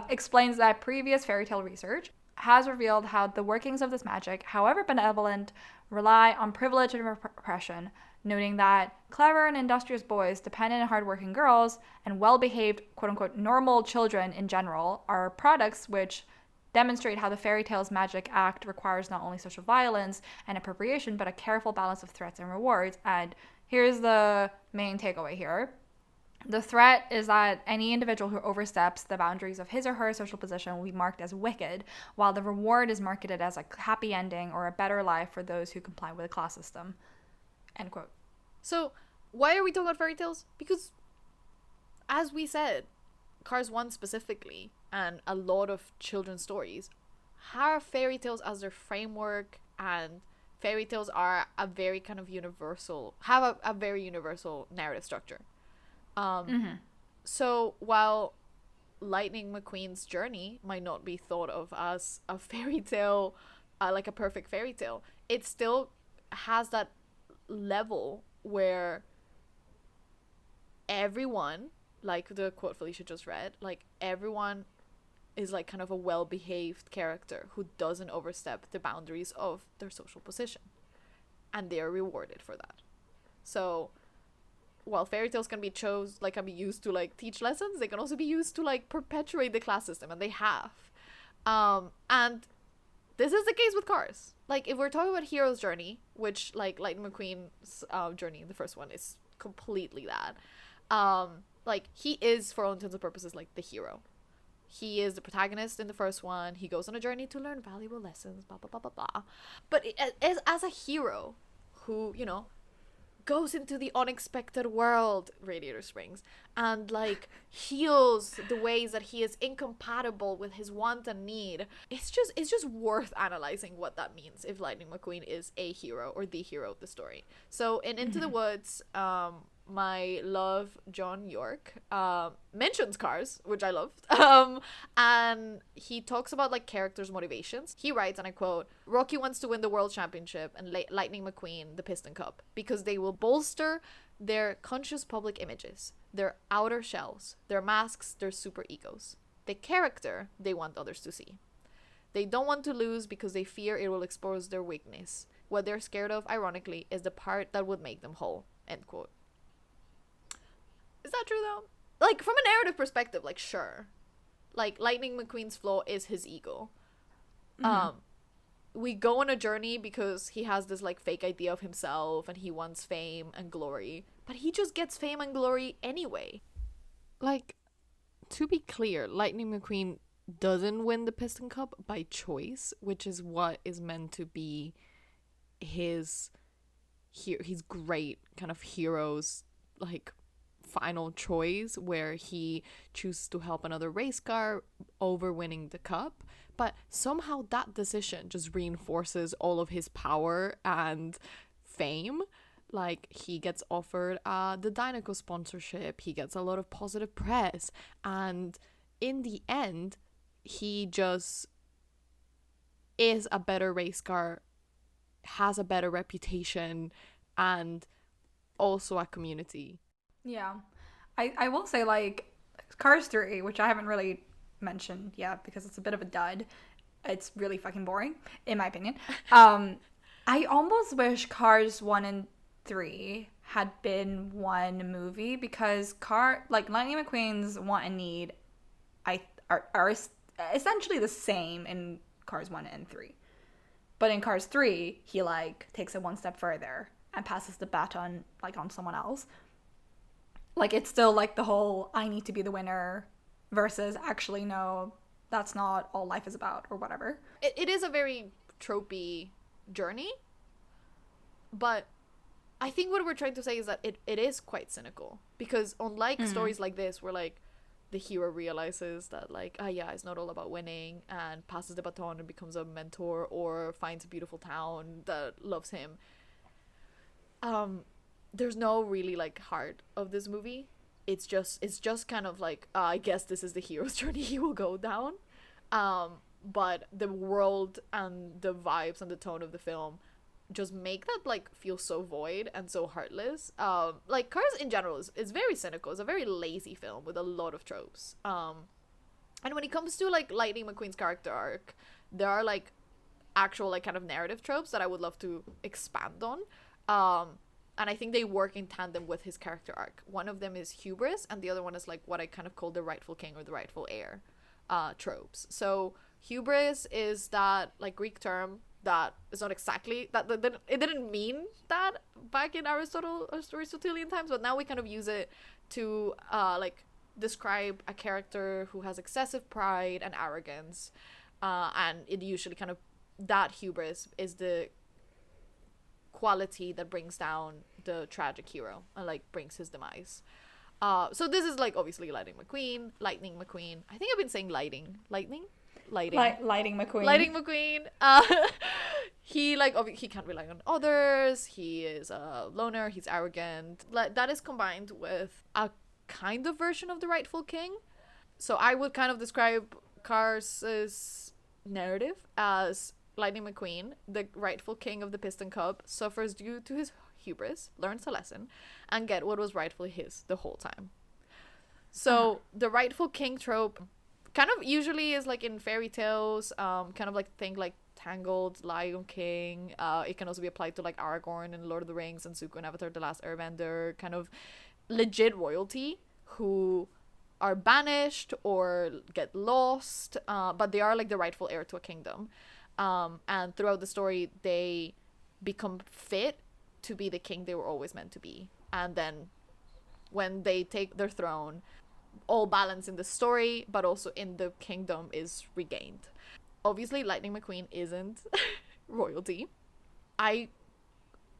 explains that previous fairy tale research has revealed how the workings of this magic, however benevolent, rely on privilege and repression, noting that clever and industrious boys, dependent and hardworking girls, and well-behaved, quote-unquote, normal children in general are products which demonstrate how the fairy tale's magic act requires not only social violence and appropriation, but a careful balance of threats and rewards. And here's the main takeaway here. The threat is that any individual who oversteps the boundaries of his or her social position will be marked as wicked, while the reward is marketed as a happy ending or a better life for those who comply with the class system. End quote. So, why are we talking about fairy tales? Because, as we said, Cars 1 specifically, and a lot of children's stories, have fairy tales as their framework, and fairy tales are a very kind of universal, have a very universal narrative structure. So while Lightning McQueen's journey might not be thought of as a fairy tale, like a perfect fairy tale, it still has that level where everyone, like the quote Felicia just read, like everyone is like kind of a well-behaved character who doesn't overstep the boundaries of their social position, and they are rewarded for that. So while fairy tales can be used to like teach lessons, they can also be used to like perpetuate the class system, and they have. And this is the case with Cars. Like, if we're talking about hero's journey, which like Lightning McQueen's journey in the first one is completely that. Like, he is, for all intents and purposes, like the hero. He is the protagonist in the first one. He goes on a journey to learn valuable lessons, blah blah blah blah blah. But as a hero who, you know, goes into the unexpected world, Radiator Springs, and like heals the ways that he is incompatible with his want and need. It's just worth analyzing what that means if Lightning McQueen is a hero or the hero of the story. So in Into the Woods, my love John York mentions Cars, which I loved, and he talks about like characters' motivations. He writes, and I quote, "Rocky wants to win the world championship and Lightning McQueen the Piston Cup because they will bolster their conscious public images, their outer shells, their masks, their super egos. The character they want others to see. They don't want to lose because they fear it will expose their weakness. What they're scared of, ironically, is the part that would make them whole." End quote. Is that true though? Like, from a narrative perspective, like, sure. Like, Lightning McQueen's flaw is his ego. We go on a journey because he has this like fake idea of himself and he wants fame and glory, but he just gets fame and glory anyway. Like, to be clear, Lightning McQueen doesn't win the Piston Cup by choice, which is what is meant to be his great kind of hero's like final choice, where he chooses to help another race car over winning the cup. But somehow that decision just reinforces all of his power and fame. Like, he gets offered the Dynaco sponsorship, he gets a lot of positive press, and in the end he just is a better race car, has a better reputation, and also a community. Yeah. I will say, like, Cars 3, which I haven't really mentioned yet because it's a bit of a dud. It's really fucking boring, in my opinion. I almost wish Cars 1 and 3 had been one movie because Lightning McQueen's want and need are essentially the same in Cars 1 and 3. But in Cars 3, he, like, takes it one step further and passes the baton, like, on someone else. Like, it's still, like, the whole, I need to be the winner versus actually, no, that's not all life is about, or whatever. It is a very tropey journey, but I think what we're trying to say is that it is quite cynical. Because unlike stories like this, where, like, the hero realizes that, like, yeah, it's not all about winning, and passes the baton and becomes a mentor, or finds a beautiful town that loves him, there's no really, like, heart of this movie. It's just kind of like, I guess this is the hero's journey he will go down. But the world and the vibes and the tone of the film just make that, like, feel so void and so heartless. Like, Cars in general is very cynical. It's a very lazy film with a lot of tropes. And when it comes to, like, Lightning McQueen's character arc, there are, like, actual, like, kind of narrative tropes that I would love to expand on. And I think they work in tandem with his character arc. One of them is hubris, and the other one is, like, what I kind of call the rightful king or the rightful heir tropes. So hubris is that, like, Greek term that is not exactly that it didn't mean that back in Aristotelian times, but now we kind of use it to like, describe a character who has excessive pride and arrogance, and it usually kind of, that hubris is the quality that brings down the tragic hero and, like, brings his demise. So this is, like, obviously Lightning McQueen. I think I've been saying lighting McQueen. He, like, he can't rely on others. He is a loner. He's arrogant. Like, that is combined with a kind of version of the rightful king. So I would kind of describe Cars's narrative as Lightning McQueen, the rightful king of the Piston Cup, suffers due to his hubris, learns a lesson, and get what was rightfully his the whole time. So the rightful king trope kind of usually is, like, in fairy tales, kind of, like, think like Tangled, Lion King. It can also be applied to, like, Aragorn in Lord of the Rings and Zuko in Avatar The Last Airbender. Kind of legit royalty who are banished or get lost, but they are, like, the rightful heir to a kingdom. And throughout the story, they become fit to be the king they were always meant to be. And then when they take their throne, all balance in the story, but also in the kingdom, is regained. Obviously, Lightning McQueen isn't royalty. I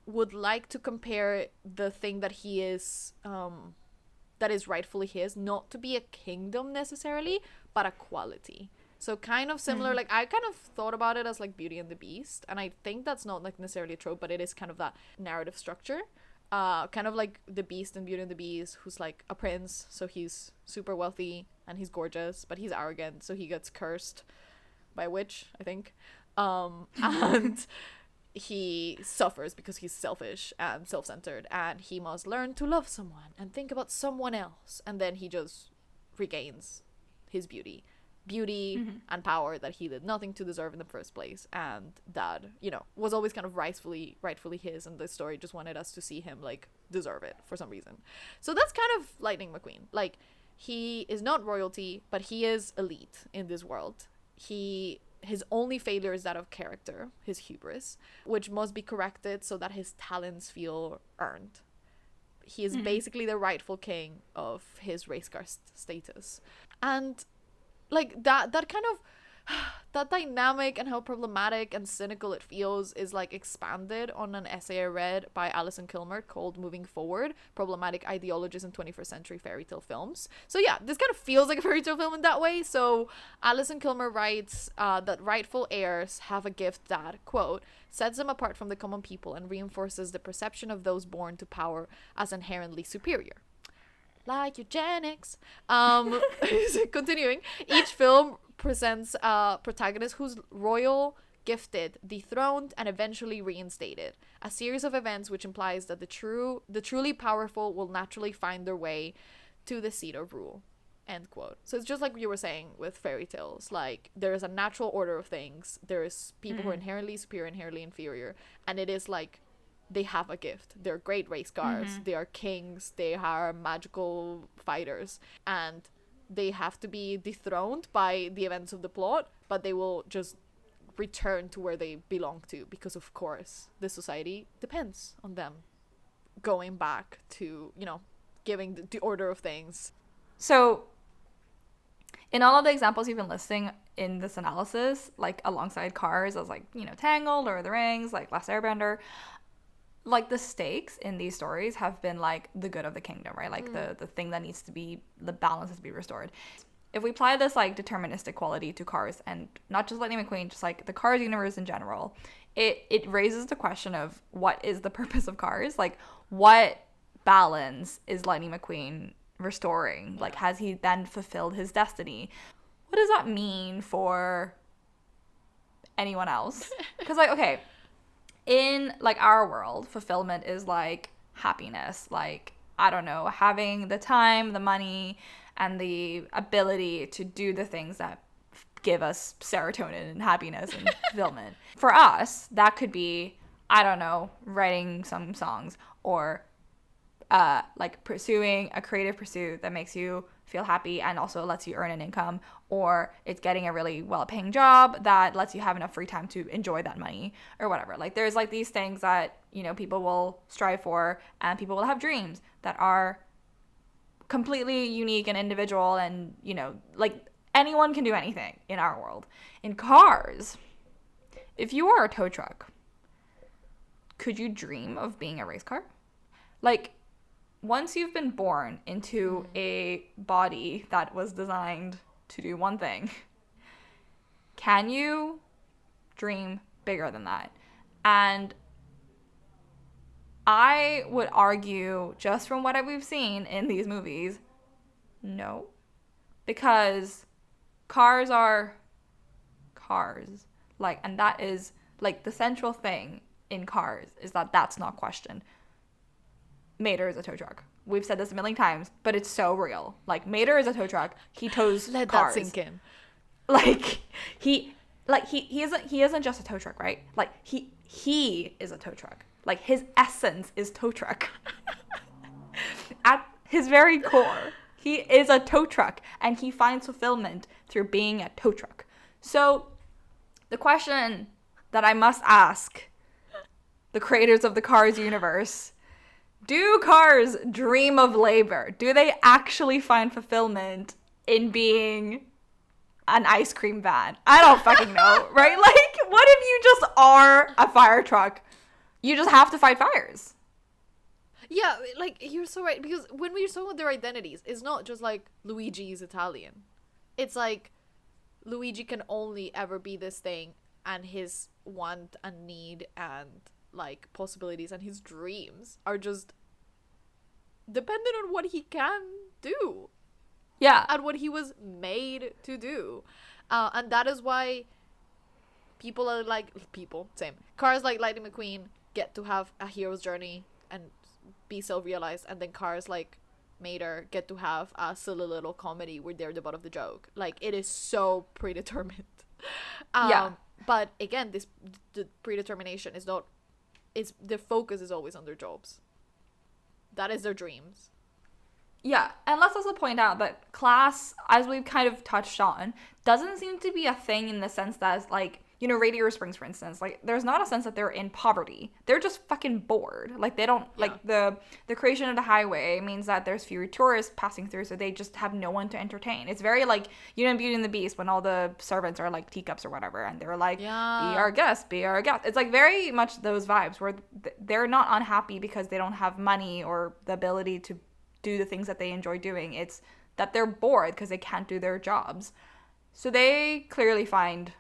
would like to compare the thing that he is, that is rightfully his, not to be a kingdom necessarily, but a quality. So kind of similar, like, I kind of thought about it as, like, Beauty and the Beast, and I think that's not, like, necessarily a trope, but it is kind of that narrative structure. Kind of like the Beast in Beauty and the Beast, who's, like, a prince, so he's super wealthy and he's gorgeous, but he's arrogant, so he gets cursed by a witch, I think. And he suffers because he's selfish and self-centered, and he must learn to love someone and think about someone else, and then he just regains his beauty and power that he did nothing to deserve in the first place, and that, you know, was always kind of rightfully his, and the story just wanted us to see him, like, deserve it for some reason. So that's kind of Lightning McQueen. Like, he is not royalty, but he is elite in this world. His only failure is that of character, his hubris, which must be corrected so that his talents feel earned. He is basically the rightful king of his race car status. And, like, that kind of, that dynamic and how problematic and cynical it feels is, like, expanded on an essay I read by Alison Kilmer called Moving Forward, Problematic Ideologies in 21st Century Fairy Tale Films. So yeah, this kind of feels like a fairy tale film in that way. So Alison Kilmer writes that rightful heirs have a gift that, quote, sets them apart from the common people and reinforces the perception of those born to power as inherently superior. Like eugenics. Continuing, each film presents a protagonist whose royal gifted, dethroned, and eventually reinstated. A series of events which implies that the truly powerful will naturally find their way to the seat of rule. End quote. So it's just like you were saying with fairy tales. Like, there is a natural order of things. There's people who are inherently superior, inherently inferior. And it is like, they have a gift. They're great race cars. They are kings. They are magical fighters. And they have to be dethroned by the events of the plot, but they will just return to where they belong to, because of course the society depends on them going back to, you know, giving the order of things. So in all of the examples you've been listing in this analysis, like alongside Cars as like, you know, Tangled, Lord of the Rings, like Last Airbender, like the stakes in these stories have been like the good of the kingdom, right? Like the thing that needs to be, the balance has to be restored. If we apply this like deterministic quality to Cars, and not just Lightning McQueen, just like the Cars universe in general, it raises the question of what is the purpose of Cars? Like, what balance is Lightning McQueen restoring? Like, has he then fulfilled his destiny? What does that mean for anyone else? Because like, okay, in like our world, fulfillment is like happiness, like, I don't know, having the time, the money, and the ability to do the things that give us serotonin and happiness and fulfillment. For us, that could be, I don't know, writing some songs, or like pursuing a creative pursuit that makes you feel happy and also lets you earn an income, or it's getting a really well-paying job that lets you have enough free time to enjoy that money, or whatever. Like, there's like these things that, you know, people will strive for, and people will have dreams that are completely unique and individual, and, you know, like, anyone can do anything in our world. In Cars, if you are a tow truck, could you dream of being a race car? Like, once you've been born into a body that was designed to do one thing, can you dream bigger than that? And I would argue, just from what we've seen in these movies, no. Because cars are cars. Like, and that is, like, the central thing in Cars is that that's not questioned. Mater is a tow truck. We've said this a million times, but it's so real. Like, Mater is a tow truck. He tows Let cars. that sink in. Like, he isn't just a tow truck, right? Like, he is a tow truck. Like, his essence is tow truck. At his very core, he is a tow truck, and he finds fulfillment through being a tow truck. So, the question that I must ask the creators of the Cars universe: do cars dream of labor? Do they actually find fulfillment in being an ice cream van? I don't fucking know, right? Like, what if you just are a fire truck? You just have to fight fires. Yeah, like, you're so right. Because when we're talking about their identities, it's not just like Luigi is Italian. It's like Luigi can only ever be this thing, and his want and need and like possibilities and his dreams are just dependent on what he can do. Yeah. And what he was made to do. And that is why cars like Lightning McQueen get to have a hero's journey and be self-realized, and then cars like Mater get to have a silly little comedy where they're the butt of the joke. Like, it is so predetermined. Yeah. But again, the predetermination is not, it's, the focus is always on their jobs. That is their dreams. Yeah, and let's also point out that class, as we've kind of touched on, doesn't seem to be a thing in the sense that, like, you know, Radiator Springs, for instance, like, there's not a sense that they're in poverty. They're just fucking bored. Like, they don't, like, the creation of the highway means that there's fewer tourists passing through, so they just have no one to entertain. It's very, like, you know, in Beauty and the Beast, when all the servants are, like, teacups or whatever, and they're like, be our guest, be our guest. It's, like, very much those vibes where they're not unhappy because they don't have money or the ability to do the things that they enjoy doing. It's that they're bored because they can't do their jobs. So they clearly find,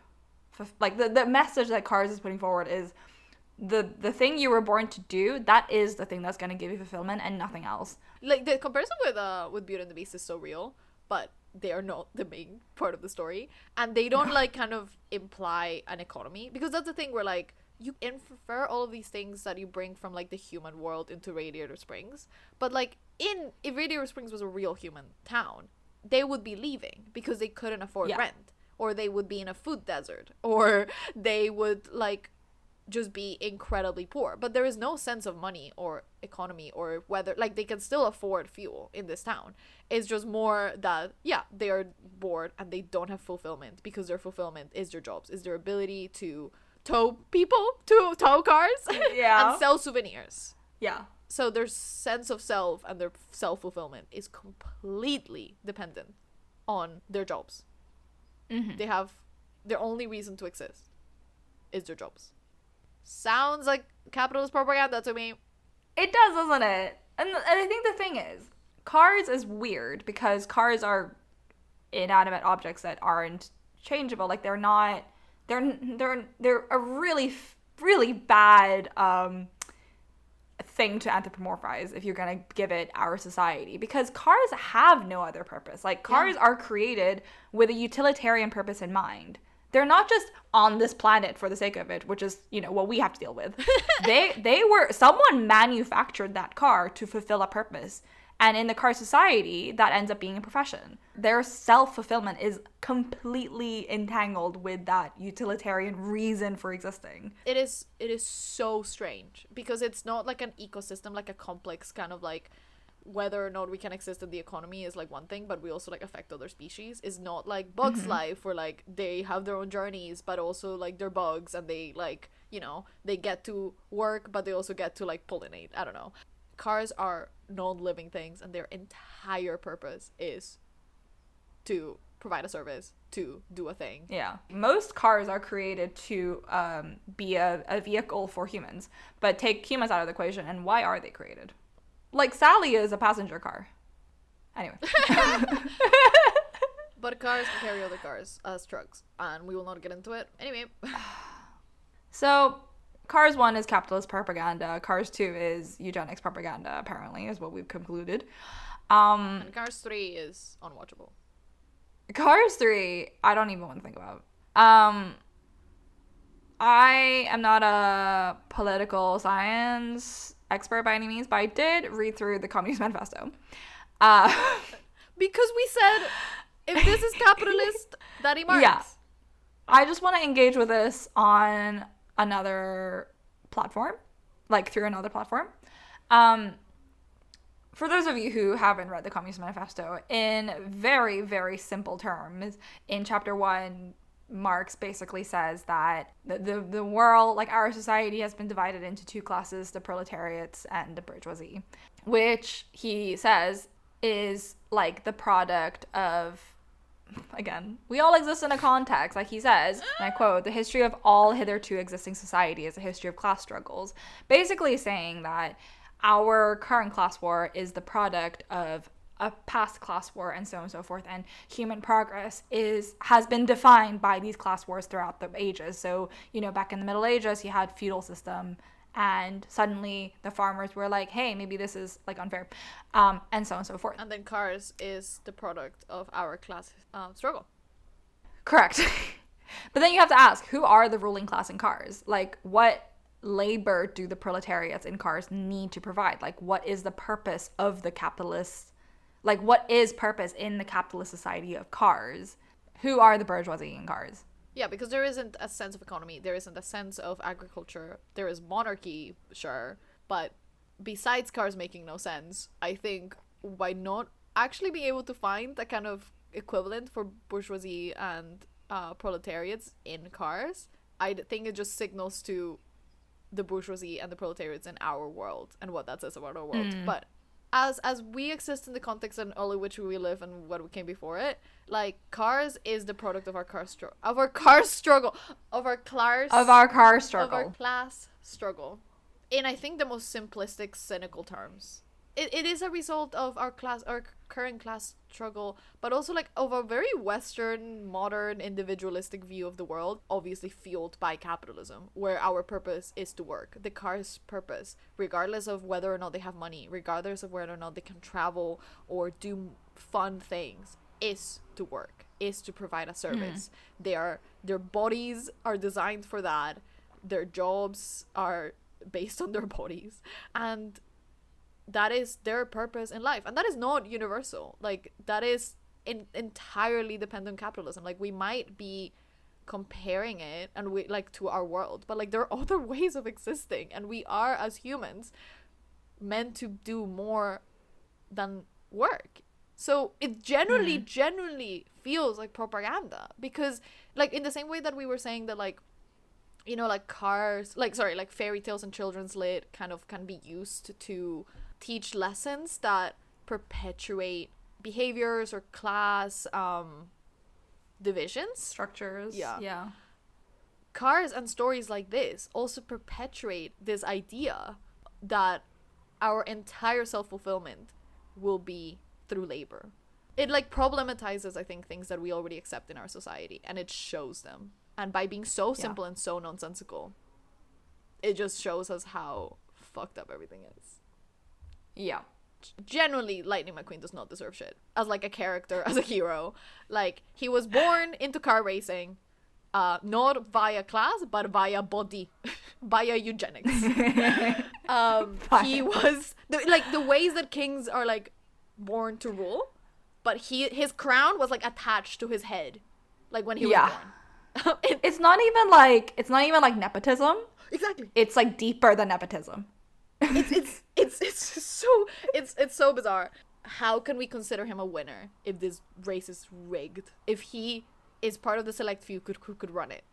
like, the message that Cars is putting forward is the thing you were born to do, that is the thing that's going to give you fulfillment and nothing else. Like, the comparison with Beauty and the Beast is so real, but they are not the main part of the story, and they don't like kind of imply an economy, because that's the thing where like you infer all of these things that you bring from like the human world into Radiator Springs, but like if Radiator Springs was a real human town, they would be leaving because they couldn't afford rent, or they would be in a food desert, or they would like just be incredibly poor. But there is no sense of money or economy or whether like they can still afford fuel in this town. It's just more that they are bored and they don't have fulfillment, because their fulfillment is their jobs, is their ability to tow cars and sell souvenirs. So their sense of self and their self-fulfillment is completely dependent on their jobs. They have their only reason to exist is their jobs. Sounds like capitalist propaganda to me. It does, doesn't it? And I think the thing is, cars is weird because cars are inanimate objects that aren't changeable. Like they're not. They're a really really bad thing to anthropomorphize if you're gonna give it our society, because cars have no other purpose. Like cars are created with a utilitarian purpose in mind. They're not just on this planet for the sake of it, which is, you know, what we have to deal with. Someone manufactured that car to fulfill a purpose. And in the car society, that ends up being a profession. Their self-fulfillment is completely entangled with that utilitarian reason for existing. It is so strange, because it's not like an ecosystem, like a complex kind of like, whether or not we can exist in the economy is like one thing, but we also like affect other species. Is not like bugs' life, where like they have their own journeys, but also like they're bugs and they like, you know, they get to work, but they also get to like pollinate. I don't know. Cars are non-living things, and their entire purpose is to provide a service, to do a thing. Yeah. Most cars are created to be a vehicle for humans, but take humans out of the equation, and why are they created? Like, Sally is a passenger car. Anyway. But cars can carry other cars as trucks, and we will not get into it. Anyway. So, Cars 1 is capitalist propaganda. Cars 2 is eugenics propaganda, apparently, is what we've concluded. And Cars 3 is unwatchable. Cars 3, I don't even want to think about. I am not a political science expert by any means, but I did read through the Communist Manifesto. Because we said, if this is capitalist, that he marks. Yeah. I just want to engage with this on another platform, like through another platform. For those of you who haven't read the Communist Manifesto, in very, very simple terms, in chapter 1, Marx basically says that the world, like our society, has been divided into two classes, the proletariats and the bourgeoisie, which he says is like the product of, again, we all exist in a context, like he says, and I quote, "The history of all hitherto existing society is a history of class struggles," basically saying that our current class war is the product of a past class war, and so on and so forth, and human progress has been defined by these class wars throughout the ages. So, you know, back in the Middle Ages, you had feudal system, and suddenly the farmers were like, hey, maybe this is like unfair, and so on and so forth. And then Cars is the product of our class struggle. Correct. But then you have to ask, who are the ruling class in Cars? Like, what labor do the proletariats in Cars need to provide? Like, what is the purpose of the capitalist? Like, what is purpose in the capitalist society of Cars? Who are the bourgeoisie in Cars? Yeah, because there isn't a sense of economy. There isn't a sense of agriculture. There is monarchy, sure. But besides Cars making no sense, I think why not actually be able to find a kind of equivalent for bourgeoisie and proletariats in Cars? I think it just signals to the bourgeoisie and the proletariats in our world and what that says about our world. But as we exist in the context and all of which we live and what came before it, like, Cars is the product of our class struggle in, I think, the most simplistic, cynical terms. It is a result of our current class struggle, but also like of a very Western, modern, individualistic view of the world, obviously fueled by capitalism, where our purpose is to work. The Cars' purpose, regardless of whether or not they have money, regardless of whether or not they can travel or do fun things, is to work, is to provide a service. Their bodies are designed for that. Their jobs are based on their bodies, and that is their purpose in life. And that is not universal. Like, that is entirely dependent on capitalism. Like, we might be comparing it and we like to our world, but like there are other ways of existing, and we are, as humans, meant to do more than work. So it genuinely feels like propaganda, because like in the same way that we were saying that, like, you know, like cars, like fairy tales and children's lit kind of can be used to teach lessons that perpetuate behaviors or class divisions, structures. Yeah. Cars and stories like this also perpetuate this idea that our entire self-fulfillment will be through labor. It like problematizes, I think, things that we already accept in our society, and it shows them. And by being so simple and so nonsensical, it just shows us how fucked up everything is. Yeah. Genuinely, Lightning McQueen does not deserve shit as like a character, as a hero. Like, he was born into car racing, not via class but via body, via eugenics. He was the ways that kings are like born to rule, but his crown was like attached to his head, like when he was born. It's not even like nepotism. Exactly. It's like deeper than nepotism. It's so bizarre. How can we consider him a winner if this race is rigged? If he is part of the select few who could run it?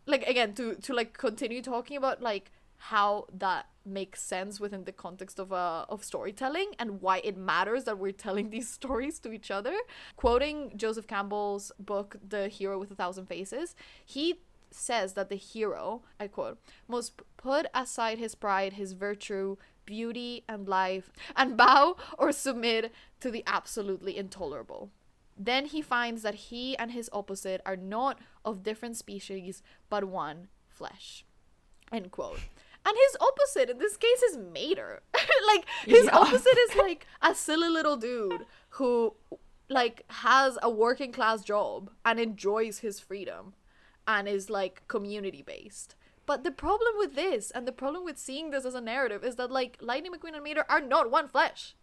Like, again, to like continue talking about like how that makes sense within the context of storytelling and why it matters that we're telling these stories to each other. Quoting Joseph Campbell's book, The Hero with a Thousand Faces, he says that the hero, I quote, must put aside his pride, his virtue, beauty, and life, and bow or submit to the absolutely intolerable. Then he finds that he and his opposite are not of different species, but one flesh. End quote. And his opposite in this case is Mater. Like, his opposite is like a silly little dude who like has a working class job and enjoys his freedom and is like community based. But the problem with this, and the problem with seeing this as a narrative, is that like Lightning McQueen and Mater are not one flesh.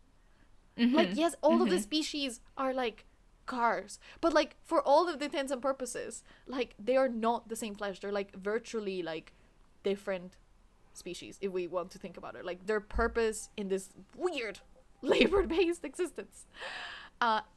Like, yes, all of the species are like cars, but like for all of the intents and purposes, like they are not the same flesh. They're like virtually like different species, if we want to think about it. Like, their purpose in this weird labor based existence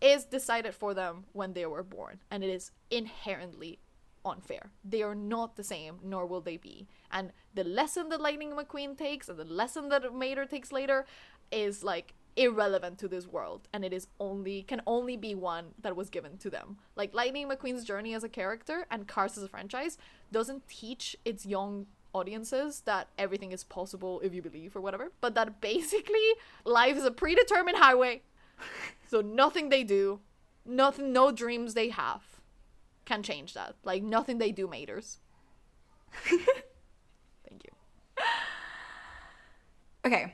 is decided for them when they were born, and it is inherently unfair. They are not the same, nor will they be. And the lesson that Lightning McQueen takes and the lesson that Mater takes later is like irrelevant to this world, and it is can only be one that was given to them. Like, Lightning McQueen's journey as a character and Cars as a franchise doesn't teach its young audiences that everything is possible if you believe or whatever, but that basically life is a predetermined highway. So nothing they do, no dreams they have can change that. Like, nothing they do matters. Thank you. Okay.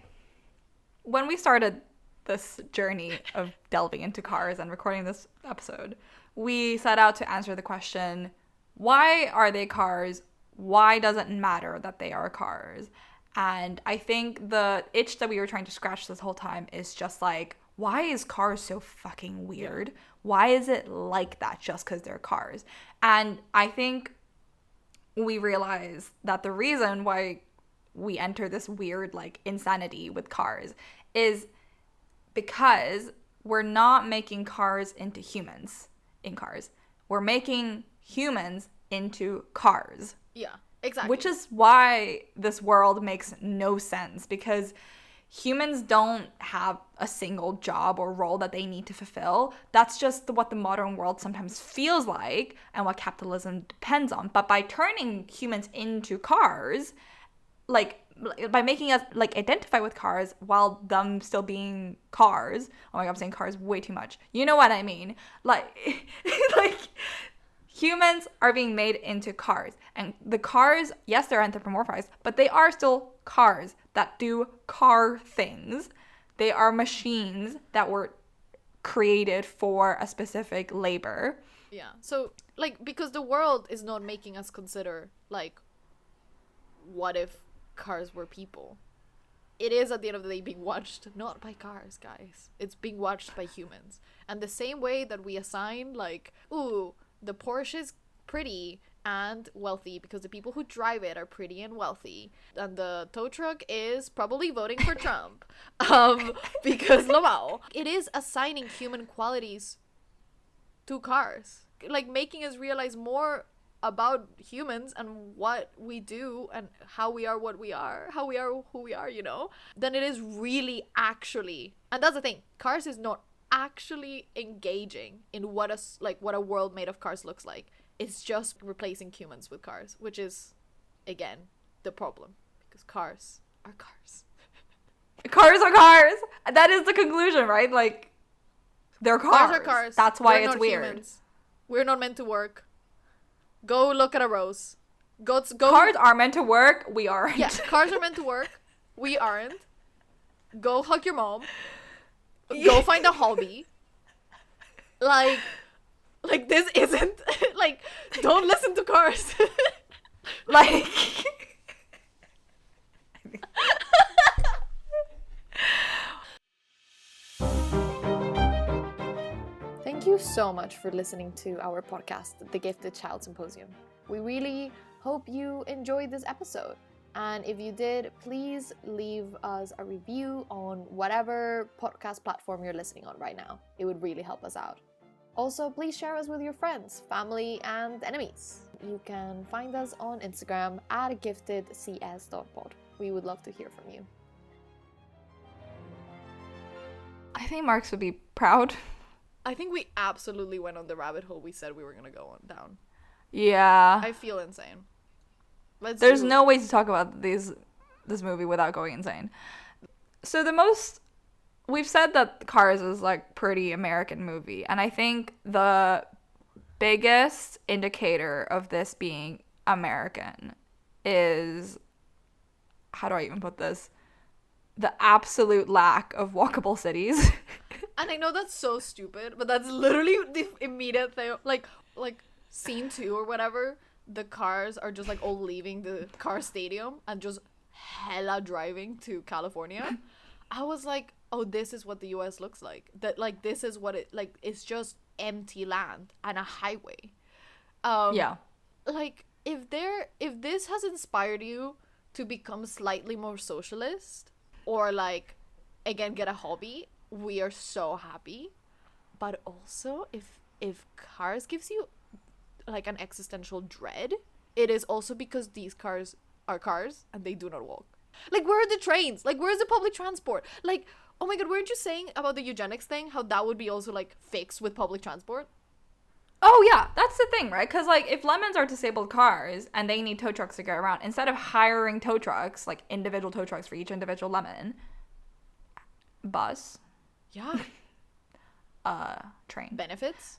When we started this journey of delving into cars and recording this episode, we set out to answer the question, why are they cars? Why does it matter that they are cars? And I think the itch that we were trying to scratch this whole time is just like, why is cars so fucking weird? Yeah. Why is it like that just because they're cars? And I think we realize that the reason why we enter this weird like insanity with cars is because we're not making cars into humans in cars. We're making humans into cars. Yeah, exactly. Which is why this world makes no sense, because humans don't have a single job or role that they need to fulfill. That's just what the modern world sometimes feels like and what capitalism depends on. But by turning humans into cars, like by making us like identify with cars while them still being cars. Oh my God, I'm saying cars way too much. You know what I mean? Like, like humans are being made into cars. And the cars, yes, they're anthropomorphized, but they are still cars that do car things. They are machines that were created for a specific labor. Yeah. So, like, because the world is not making us consider, like, what if cars were people? It is, at the end of the day, being watched not by cars, guys. It's being watched by humans. And the same way that we assign, like, ooh, the Porsche is pretty and wealthy because the people who drive it are pretty and wealthy, and the tow truck is probably voting for Trump because Novato. It is assigning human qualities to cars, like making us realize more about humans and what we do and how we are what we are, how we are who we are, you know, than it is really actually. And that's the thing, cars is not actually engaging in what a world made of cars looks like. It's just replacing humans with cars, which is, again, the problem, because cars are cars. Cars are cars. That is the conclusion, right? Like, they're cars. Cars are cars. That's why They're it's not weird. Humans. We're not meant to work. Go look at a rose. Go. Cars are meant to work. We aren't. Yeah, cars are meant to work. We aren't. Go hug your mom. Go find a hobby. Like this isn't like. Don't listen to cars. Like. Thank you so much for listening to our podcast, The Gifted Child Symposium. We really hope you enjoyed this episode. And if you did, please leave us a review on whatever podcast platform you're listening on right now. It would really help us out. Also, please share us with your friends, family, and enemies. You can find us on Instagram at giftedcs.pod. We would love to hear from you. I think Marx would be proud. I think we absolutely went on the rabbit hole we said we were going to go on down. Yeah. I feel insane. There's no way to talk about this movie without going insane. So we've said that Cars is like pretty American movie, and I think the biggest indicator of this being American is, how do I even put this? The absolute lack of walkable cities. And I know that's so stupid, but that's literally the immediate thing. Like scene 2 or whatever, the cars are just like all leaving the car stadium and just hella driving to California. I was like, oh, this is what the US looks like. That like this is what it like. It's just empty land and a highway. Yeah. Like if this has inspired you to become slightly more socialist, or like again get a hobby, we are so happy. But also if Cars gives you like an existential dread, it is also because these cars are cars and they do not walk. Like, where are the trains? Like, where's the public transport? Like, oh my god, weren't you saying about the eugenics thing, how that would be also like fixed with public transport? Oh yeah, that's the thing, right? Because like if lemons are disabled cars and they need tow trucks to get around, instead of hiring tow trucks, like individual tow trucks for each individual lemon, bus, yeah, train, benefits.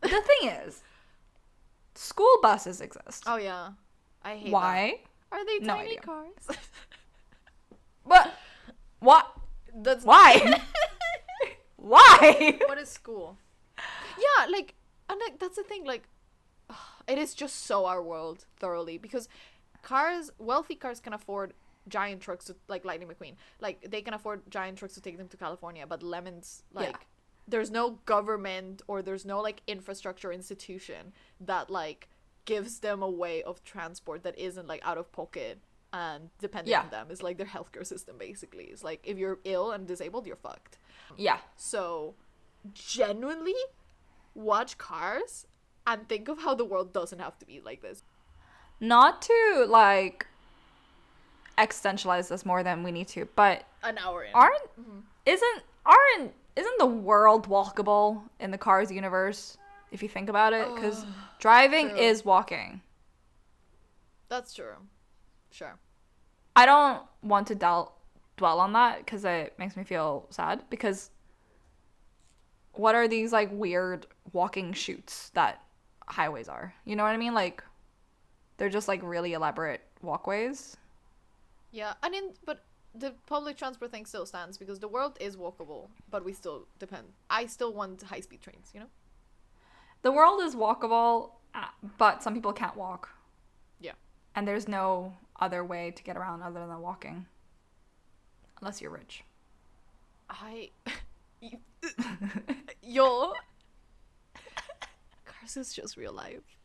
The thing is, school buses exist. Oh yeah, I hate why that. Are they no tiny idea. cars? But what? That's why. Why? What is school? Yeah, like, and like that's the thing, like it is just so our world thoroughly, because wealthy cars can afford giant trucks to, like Lightning McQueen, like they can afford giant trucks to take them to California, but lemons, like there's no government or there's no like infrastructure institution that like gives them a way of transport that isn't like out of pocket and depending on them. Is like their healthcare system basically. It's like if you're ill and disabled, you're fucked. Yeah. So genuinely watch Cars and think of how the world doesn't have to be like this. Not to like existentialize this more than we need to, but an hour in isn't the world walkable in the Cars universe, if you think about it? Because driving is walking. That's true. Sure. I don't want to dwell on that because it makes me feel sad, because what are these like weird walking chutes that highways are? You know what I mean? Like they're just like really elaborate walkways. Yeah, but the public transport thing still stands because the world is walkable, but we still depend. I still want high-speed trains, you know? The world is walkable, but some people can't walk. Yeah. And there's no other way to get around other than walking. Unless you're rich. Yo. Cars is just real life.